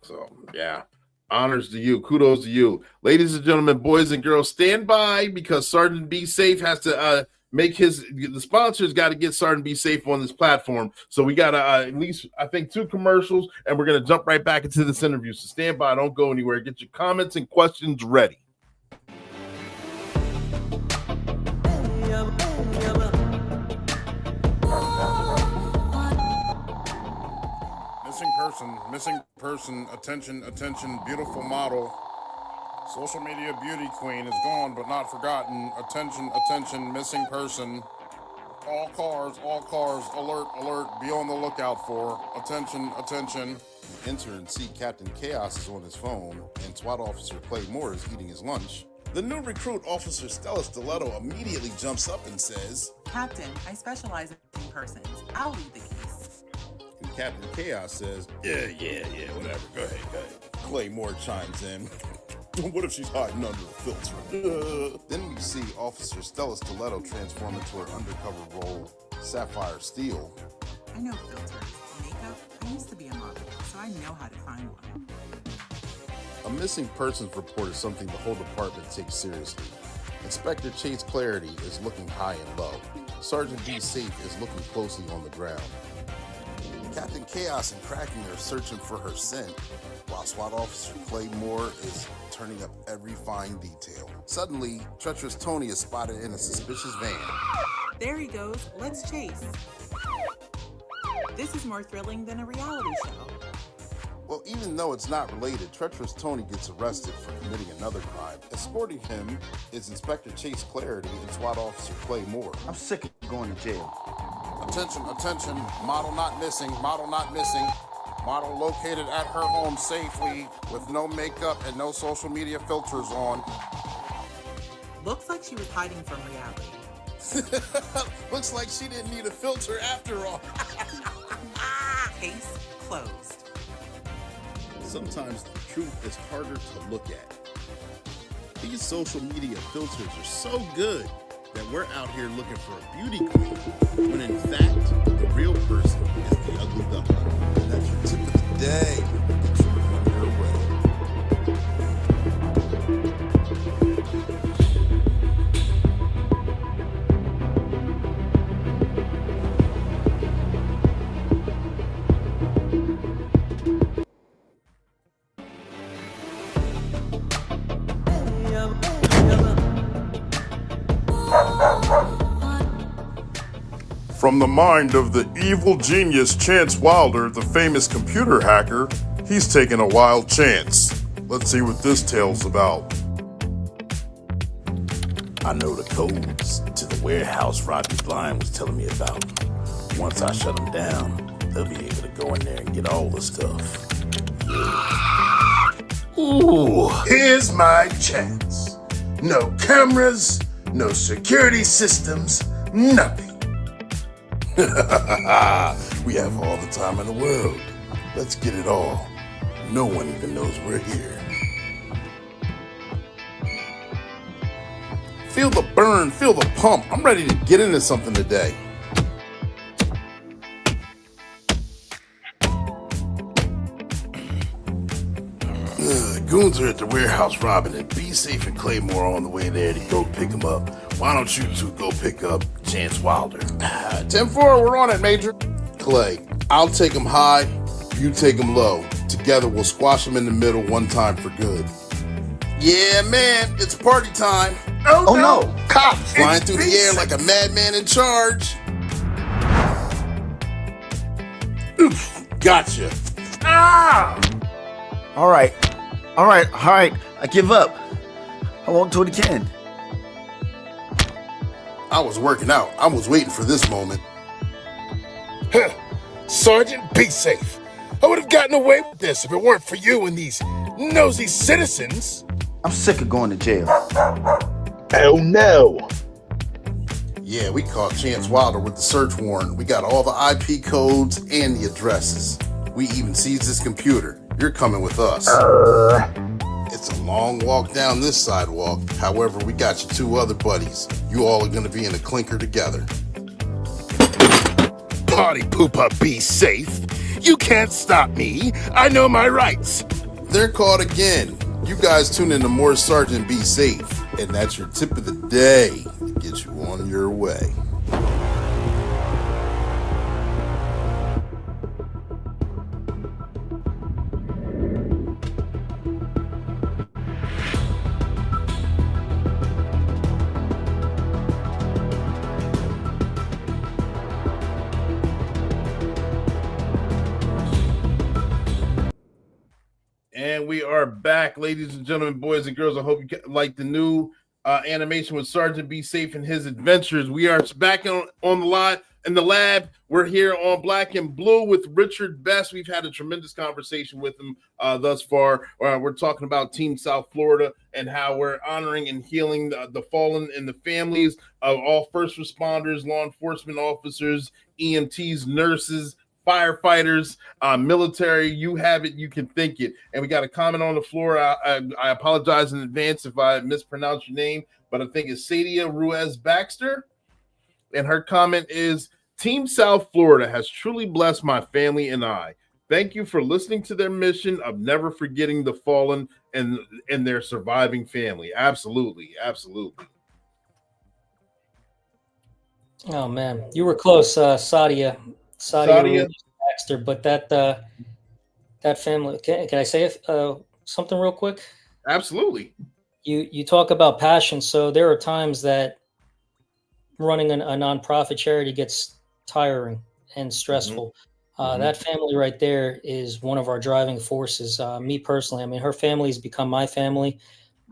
So yeah, honors to you, kudos to you, ladies and gentlemen, boys and girls. Stand by, because Sergeant Be Safe has to make the sponsors got to get Sergeant Be Safe on this platform. So we got at least, I think, 2 commercials, and we're gonna jump right back into this interview. So stand by, don't go anywhere. Get your comments and questions ready. Missing person, attention, beautiful model. Social media beauty queen is gone but not forgotten. Attention, missing person. All cars, alert, be on the lookout for. Attention. Enter and see Captain Chaos is on his phone, and SWAT Officer Clay Moore is eating his lunch. The new recruit, Officer Stella Stiletto, immediately jumps up and says, Captain, I specialize in persons. I'll lead the case. And Captain Chaos says, yeah, whatever, go ahead. Clay Moore chimes in, what if she's hiding under a filter? Then we see Officer Stella Stiletto transform into her undercover role, Sapphire Steel. I know filters, makeup. I used to be a model, so I know how to find one. A missing persons report is something the whole department takes seriously. Inspector Chase Clarity is looking high and low. Sergeant Be Safe is looking closely on the ground. Captain Chaos and Kraken are searching for her scent, while SWAT Officer Clay Moore is turning up every fine detail. Suddenly, treacherous Tony is spotted in a suspicious van. There he goes. Let's chase. This is more thrilling than a reality show. Well, even though it's not related, treacherous Tony gets arrested for committing another crime. Escorting him is Inspector Chase Clarity and SWAT Officer Clay Moore. I'm sick of going to jail. Attention, model not missing. Model located at her home safely with no makeup and no social media filters on. Looks like she was hiding from reality. Looks like she didn't need a filter after all. Case closed. Sometimes the truth is harder to look at. These social media filters are so good that we're out here looking for a beauty queen, when in fact, the real person is the ugly duckling. And that's your tip of the day. It's on your way. From the mind of the evil genius Chance Wilder, the famous computer hacker, he's taken a wild chance. Let's see what this tale's about. I know the codes to the warehouse Robbie Blind was telling me about. Once I shut them down, they'll be able to go in there and get all the stuff. Yeah. Ooh, here's my chance. No cameras, no security systems, nothing. We have all the time in the world. Let's get it all. No one even knows we're here. Feel the burn, feel the pump. I'm ready to get into something today. Goons are at the warehouse robbing it. Be Safe and Clay Moore on the way there to go pick him up. Why don't you two go pick up Chance Wilder? 10-4, we're on it, Major. Clay, I'll take him high, you take him low. Together we'll squash him in the middle one time for good. Yeah, man, it's party time. Oh no, cops! Flying through the air like a madman in charge. Oof, gotcha. Ah! All right. I give up. I won't do it again. I was working out. I was waiting for this moment. Huh. Sergeant, be safe. I would have gotten away with this if it weren't for you and these nosy citizens. I'm sick of going to jail. Oh no. Yeah, we caught Chance Wilder with the search warrant. We got all the IP codes and the addresses. We even seized his computer. You're coming with us. It's a long walk down this sidewalk. However, we got your 2 other buddies. You all are going to be in a clinker together. Party pooper, be safe. You can't stop me. I know my rights. They're caught again. You guys tune in to more Sergeant Be Safe. And that's your tip of the day to get you on your way. And we are back, ladies and gentlemen, boys and girls. I hope you like the new animation with Sergeant Be Safe and his adventures. We are back on the lot in the lab. We're here on Black and Blue with Richard Best. We've had a tremendous conversation with him thus far. We're talking about Team South Florida and how we're honoring and healing the fallen and the families of all first responders, law enforcement officers, EMTs, nurses, firefighters, military, you have it, you can think it. And we got a comment on the floor. I apologize in advance if I mispronounced your name, but I think it's Sadia Ruiz Baxter. And her comment is, Team South Florida has truly blessed my family and I. Thank you for listening to their mission of never forgetting the fallen and their surviving family. Absolutely, absolutely. Oh man, you were close, Sadia Baxter. But that family. Can I say something real quick? Absolutely. You talk about passion. So there are times that running a nonprofit charity gets tiring and stressful. That family right there is one of our driving forces. Me personally, I mean, her family's become my family.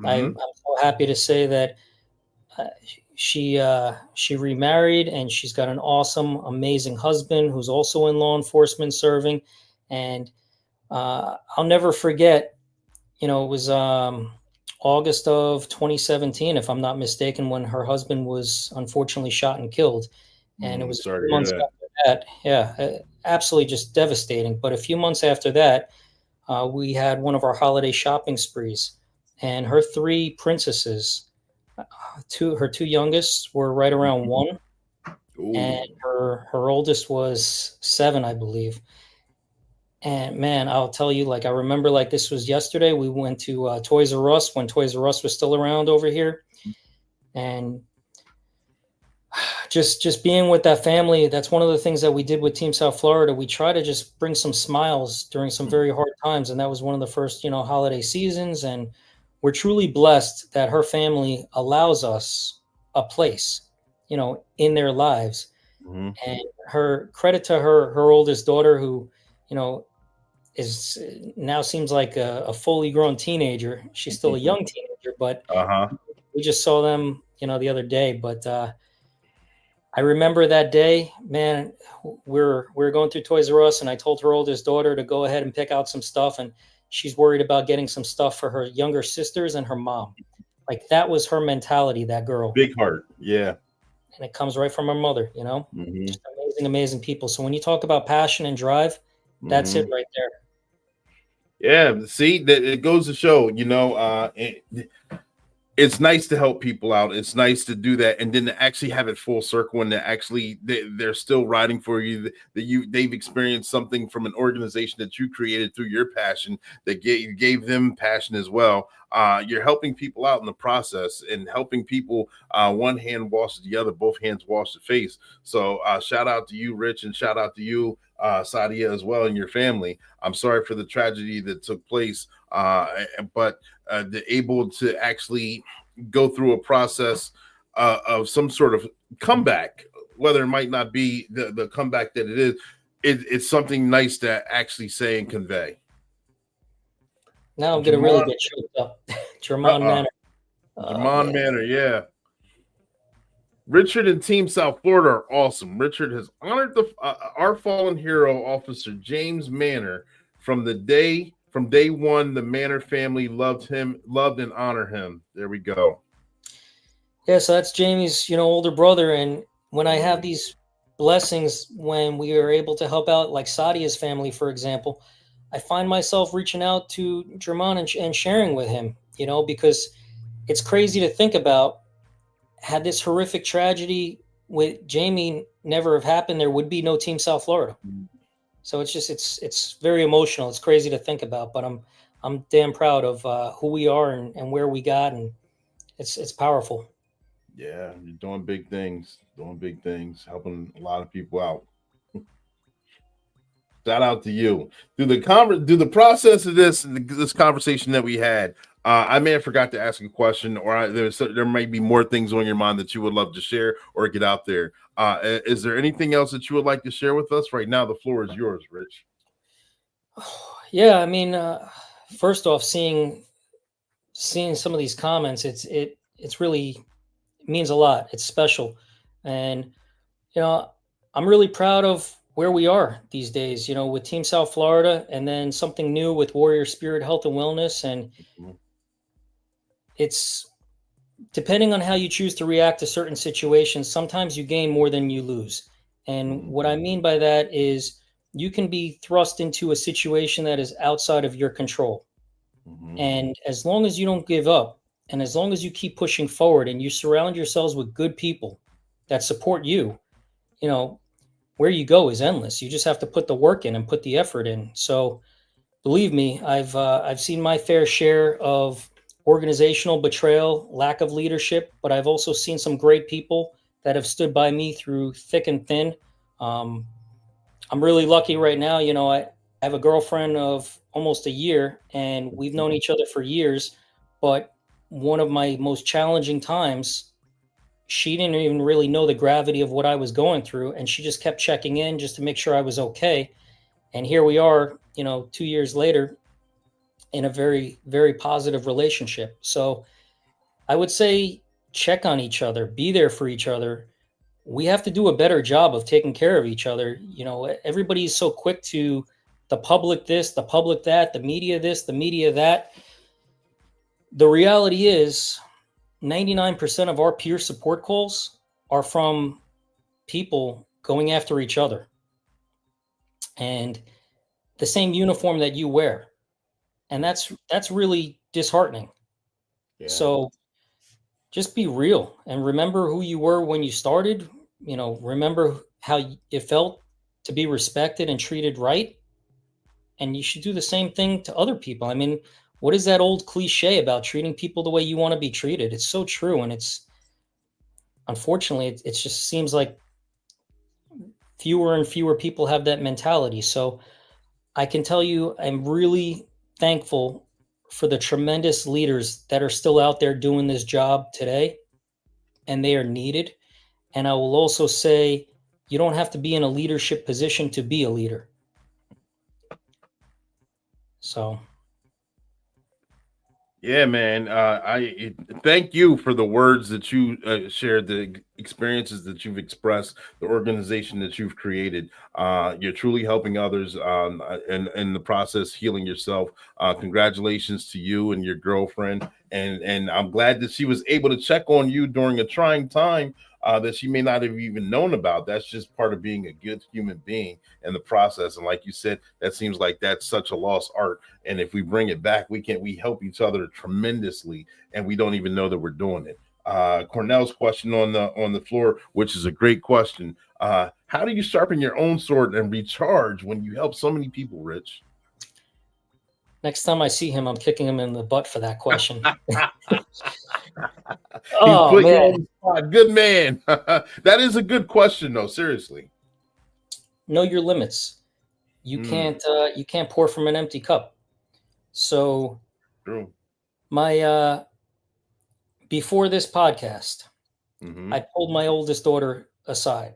I'm so happy to say that she remarried, and she's got an awesome, amazing husband who's also in law enforcement serving. And I'll never forget, it was August of 2017, if I'm not mistaken, when her husband was unfortunately shot and killed. And it was a few months after that. Yeah, absolutely just devastating. But a few months after that, we had one of our holiday shopping sprees, and her 3 princesses, her 2 youngest were right around 1. Ooh. And her oldest was 7, I believe. And man, I'll tell you, like, I remember like this was yesterday. We went to Toys R Us when Toys R Us was still around over here. And just being with that family, that's one of the things that we did with Team South Florida. We try to just bring some smiles during some very hard times. And that was one of the first, holiday seasons. And we're truly blessed that her family allows us a place, in their lives. And her credit to her oldest daughter, who, is now seems like a fully grown teenager. She's still a young teenager, but we just saw them, the other day. But I remember that day, man. We're going through Toys R Us, and I told her oldest daughter to go ahead and pick out some stuff, and she's worried about getting some stuff for her younger sisters and her mom. Like, that was her mentality, that girl. Big heart, yeah. And it comes right from her mother, Just amazing, amazing people. So when you talk about passion and drive, that's it right there. Yeah, see, that it goes to show, it's nice to help people out. It's nice to do that, and then to actually have it full circle, and to actually they're still riding for you. They've experienced something from an organization that you created through your passion that gave them passion as well. You're helping people out in the process, and helping people. One hand washes the other, both hands wash the face. So shout out to you, Rich, and shout out to you, Sadia, as well, and your family. I'm sorry for the tragedy that took place, but they're able to actually go through a process of some sort of comeback, whether it might not be the comeback that it is. It's something nice to actually say and convey. Now I'm going to really get choked up. Jermon Manor. Jermon Manor, yeah. Richard and Team South Florida are awesome. Richard has honored our fallen hero, Officer James Manor, from day one. The Manor family loved and honored him. There we go. Yeah, so that's Jamie's, older brother. And when I have these blessings, when we are able to help out, like Sadia's family, for example, I find myself reaching out to Jermon and sharing with him, because it's crazy to think about. Had this horrific tragedy with Jamie never have happened, there would be no Team South Florida. So it's very emotional. It's crazy to think about, but I'm damn proud of who we are and where we got, and it's powerful. Yeah, you're doing big things, helping a lot of people out. Shout out to you. Through the process of this conversation that we had, I may have forgot to ask a question, or there might be more things on your mind that you would love to share or get out there. Is there anything else that you would like to share with us right now? The floor is yours, Rich. Yeah, I mean, first off, seeing some of these comments, it's really means a lot. It's special, and I'm really proud of where we are these days. With Team South Florida, and then something new with Warrior Spirit Health and Wellness, and it's depending on how you choose to react to certain situations. Sometimes you gain more than you lose. And what I mean by that is you can be thrust into a situation that is outside of your control. And as long as you don't give up, and as long as you keep pushing forward and you surround yourselves with good people that support you, where you go is endless. You just have to put the work in and put the effort in. So believe me, I've seen my fair share of organizational betrayal, lack of leadership, but I've also seen some great people that have stood by me through thick and thin. I'm really lucky right now. I have a girlfriend of almost a year, and we've known each other for years, but one of my most challenging times, she didn't even really know the gravity of what I was going through, and she just kept checking in just to make sure I was okay. And here we are, 2 years later, in a very, very positive relationship. So I would say check on each other, be there for each other. We have to do a better job of taking care of each other. Everybody's so quick to the public this, the public that, the media this, the media that. The reality is 99% of our peer support calls are from people going after each other. And the same uniform that you wear. And that's really disheartening. Yeah. So just be real and remember who you were when you started. Remember how it felt to be respected and treated right. And you should do the same thing to other people. I mean, what is that old cliche about treating people the way you want to be treated? It's so true. And unfortunately, it just seems like fewer and fewer people have that mentality. So I can tell you, I'm really thankful for the tremendous leaders that are still out there doing this job today, and they are needed. And I will also say, you don't have to be in a leadership position to be a leader. So. Yeah, man. I thank you for the words that you shared, the experiences that you've expressed, the organization that you've created. You're truly helping others, and in the process, healing yourself. Congratulations to you and your girlfriend, and I'm glad that she was able to check on you during a trying time that she may not have even known about. That's just part of being a good human being in the process. And like you said, that seems like that's such a lost art. And if we bring it back, we help each other tremendously, and we don't even know that we're doing it. Cornell's question on the floor, which is a great question. How do you sharpen your own sword and recharge when you help so many people, Rich? Next time I see him, I'm kicking him in the butt for that question. Oh, man. Good man. That is a good question, though. Seriously. Know your limits. You can't pour from an empty cup. So true. My before this podcast, I pulled my oldest daughter aside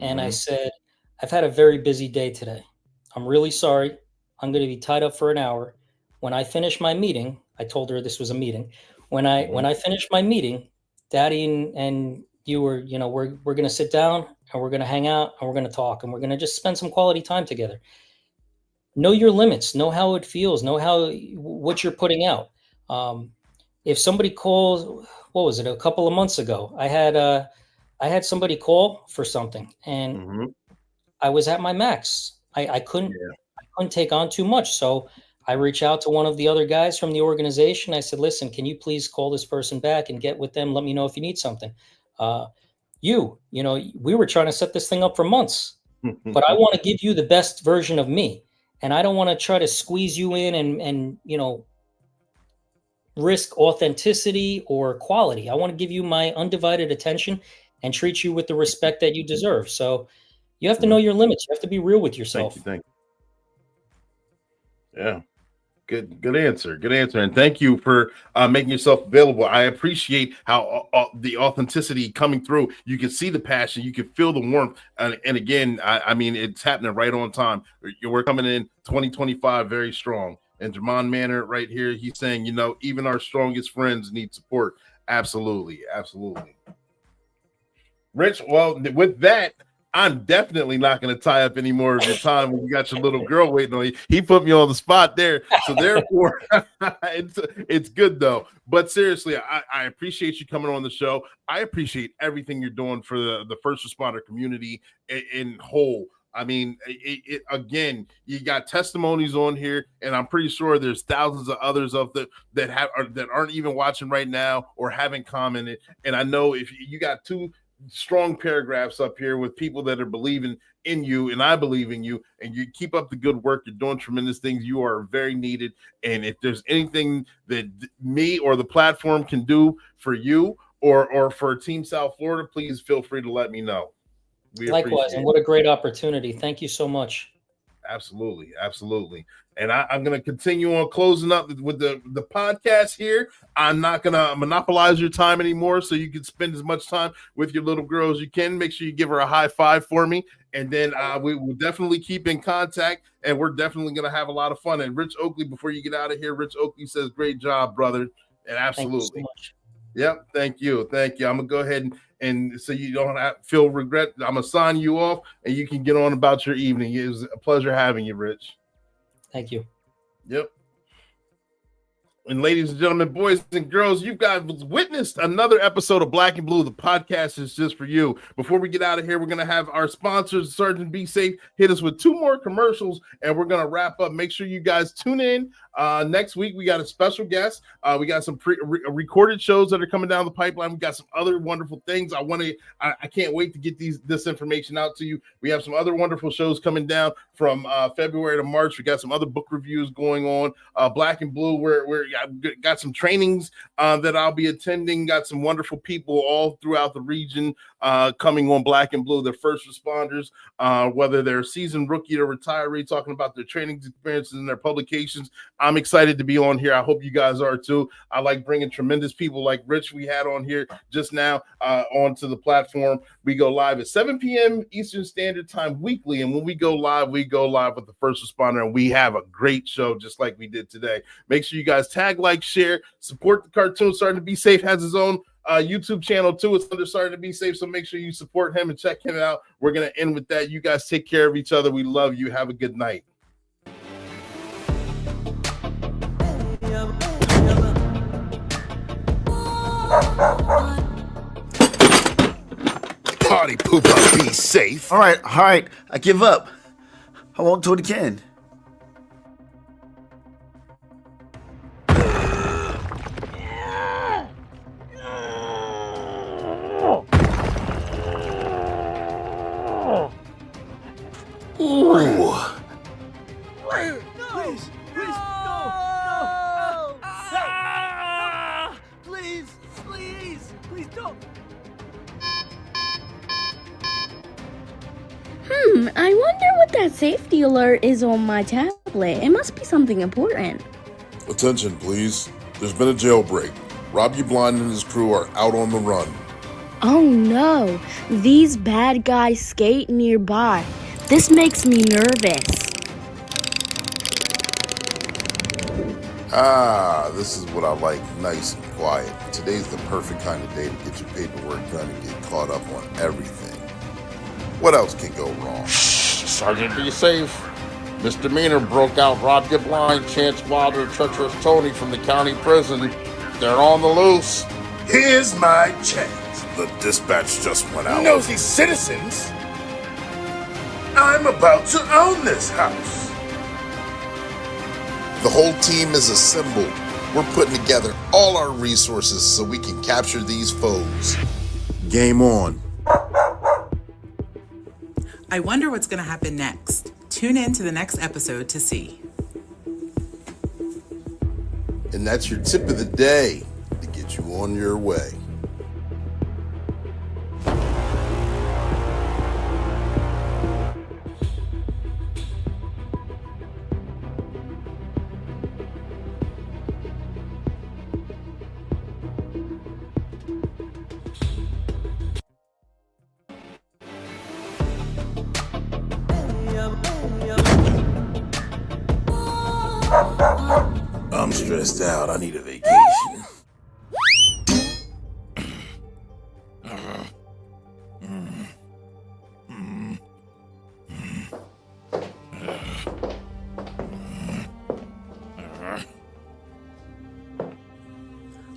and I said, I've had a very busy day today. I'm really sorry. I'm going to be tied up for an hour. When I finish my meeting, I told her this was a meeting. When I finish my meeting, Daddy and you were, we're going to sit down and we're going to hang out and we're going to talk and we're going to just spend some quality time together. Know your limits, know how it feels, know what you're putting out. If somebody calls, what was it? A couple of months ago, I had somebody call for something and I was at my max. I couldn't take on too much. So I reached out to one of the other guys from the organization. I said, listen, can you please call this person back and get with them? Let me know if you need something. We were trying to set this thing up for months, but I want to give you the best version of me. And I don't want to try to squeeze you in and risk authenticity or quality. I want to give you my undivided attention and treat you with the respect that you deserve. So you have to know your limits. You have to be real with yourself. Thank you. Yeah. Good answer. Good answer. And thank you for making yourself available. I appreciate how the authenticity coming through. You can see the passion. You can feel the warmth. And again, I mean, it's happening right on time. We're coming in 2025 very strong. And Jermon Manor right here, he's saying, even our strongest friends need support. Absolutely. Absolutely. Rich, well, with that, I'm definitely not going to tie up any more of your time when you got your little girl waiting on you. He put me on the spot there. So therefore, it's good, though. But seriously, I appreciate you coming on the show. I appreciate everything you're doing for the first responder community in whole. I mean, again, you got testimonies on here, and I'm pretty sure there's thousands of others that aren't even watching right now or haven't commented. And I know if you got two strong paragraphs up here with people that are believing in you, and I believe in you, and you keep up the good work. You're doing tremendous things. You are very needed. And if there's anything that me or the platform can do for you or for Team South Florida, please feel free to let me know. Likewise, and what a great opportunity. Thank you so much. Absolutely. Absolutely. And I'm going to continue on closing up with the podcast here. I'm not going to monopolize your time anymore, so you can spend as much time with your little girl as you can. Make sure you give her a high five for me. And then we will definitely keep in contact, and we're definitely going to have a lot of fun. And Rich Oakley, before you get out of here, Rich Oakley says, great job, brother. And absolutely. Thank you so much. Yep. Thank you. I'm going to go ahead and so you don't feel regret. I'm going to sign you off, and you can get on about your evening. It was a pleasure having you, Rich. Thank you. Yep. And ladies and gentlemen, boys and girls, you guys witnessed another episode of Black and Blue. The podcast is just for you. Before we get out of here, we're going to have our sponsors, Sergeant Be Safe, hit us with 2 more commercials, and we're going to wrap up. Make sure you guys tune in. Next week, we got a special guest. We got some recorded shows that are coming down the pipeline. We got some other wonderful things. I can't wait to get this information out to you. We have some other wonderful shows coming down from February to March. We got some other book reviews going on. Black and Blue, we're got some trainings that I'll be attending. Got some wonderful people all throughout the region coming on Black and Blue. They're first responders, whether they're seasoned rookie or retiree, talking about their training experiences and their publications. I'm excited to be on here. I hope you guys are too. I like bringing tremendous people like Rich we had on here just now onto the platform. We go live at 7 p.m. Eastern Standard Time weekly. And when we go live with the first responder, and we have a great show just like we did today. Make sure you guys tag, like, share, support the cartoon. Sergeant Be Safe has his own YouTube channel too. It's under Sergeant Be Safe. So make sure you support him and check him out. We're going to end with that. You guys take care of each other. We love you. Have a good night. Party pooper, be safe. All right. I give up. I won't do it again. Ooh. I wonder what that safety alert is on my tablet. It must be something important. Attention, please. There's been a jailbreak. Robbie Blind and his crew are out on the run. Oh no, these bad guys skate nearby. This makes me nervous. Ah, this is what I like, nice and quiet. Today's the perfect kind of day to get your paperwork done and get caught up on everything. What else can go wrong? Sergeant, be safe. Misdemeanor broke out Rod Blind, Chance Wilder, Treacherous Tony from the county prison. They're on the loose. Here's my chance. The dispatch just went out. Nosy citizens? I'm about to own this house. The whole team is assembled. We're putting together all our resources so we can capture these foes. Game on. I wonder what's going to happen next. Tune in to the next episode to see. And that's your tip of the day to get you on your way. I'm stressed out. I need a vacation.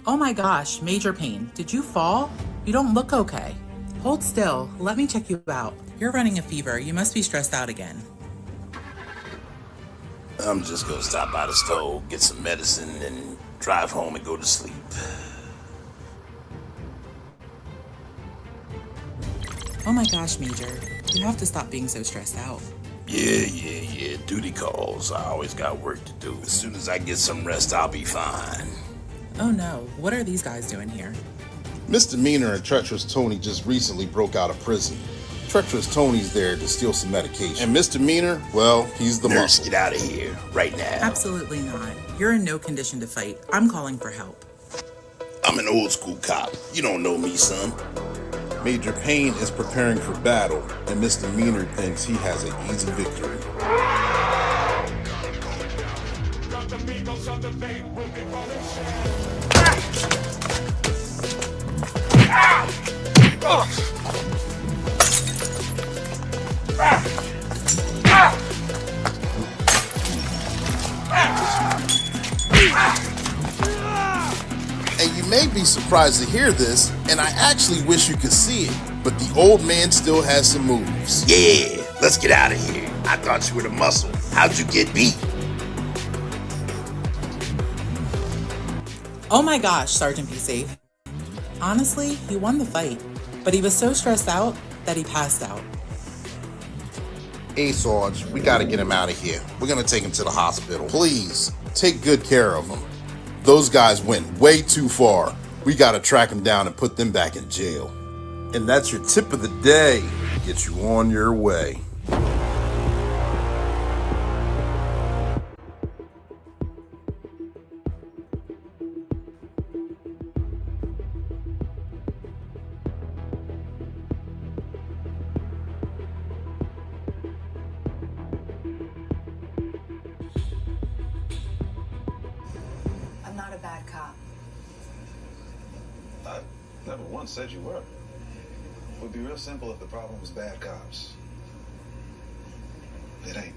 Oh my gosh, major pain. Did you fall? You don't look okay. Hold still. Let me check you out. You're running a fever. You must be stressed out again. I'm just gonna stop by the store, get some medicine, and drive home and go to sleep. Oh my gosh, Major. You have to stop being so stressed out. Yeah. Duty calls. I always got work to do. As soon as I get some rest, I'll be fine. Oh no, what are these guys doing here? Misdemeanor and Treacherous Tony just recently broke out of prison. Treacherous Tony's there to steal some medication. And Misdemeanor, well, he's the muscle. Get out of here, right now. Absolutely not. You're in no condition to fight. I'm calling for help. I'm an old school cop. You don't know me, son. Major Payne is preparing for battle, and Misdemeanor thinks he has an easy victory. And you may be surprised to hear this, and I actually wish you could see it, but the old man still has some moves. Yeah, let's get out of here. I thought you were the muscle. How'd you get beat? Oh my gosh, Sergeant Be Safe. Honestly, he won the fight, but he was so stressed out that he passed out. Hey, Sarge, we gotta get him out of here. We're gonna take him to the hospital. Please, take good care of him. Those guys went way too far. We gotta track them down and put them back in jail. And that's your tip of the day to get you on your way. I'm not a bad cop. I never once said you were. It would be real simple if the problem was bad cops. It ain't.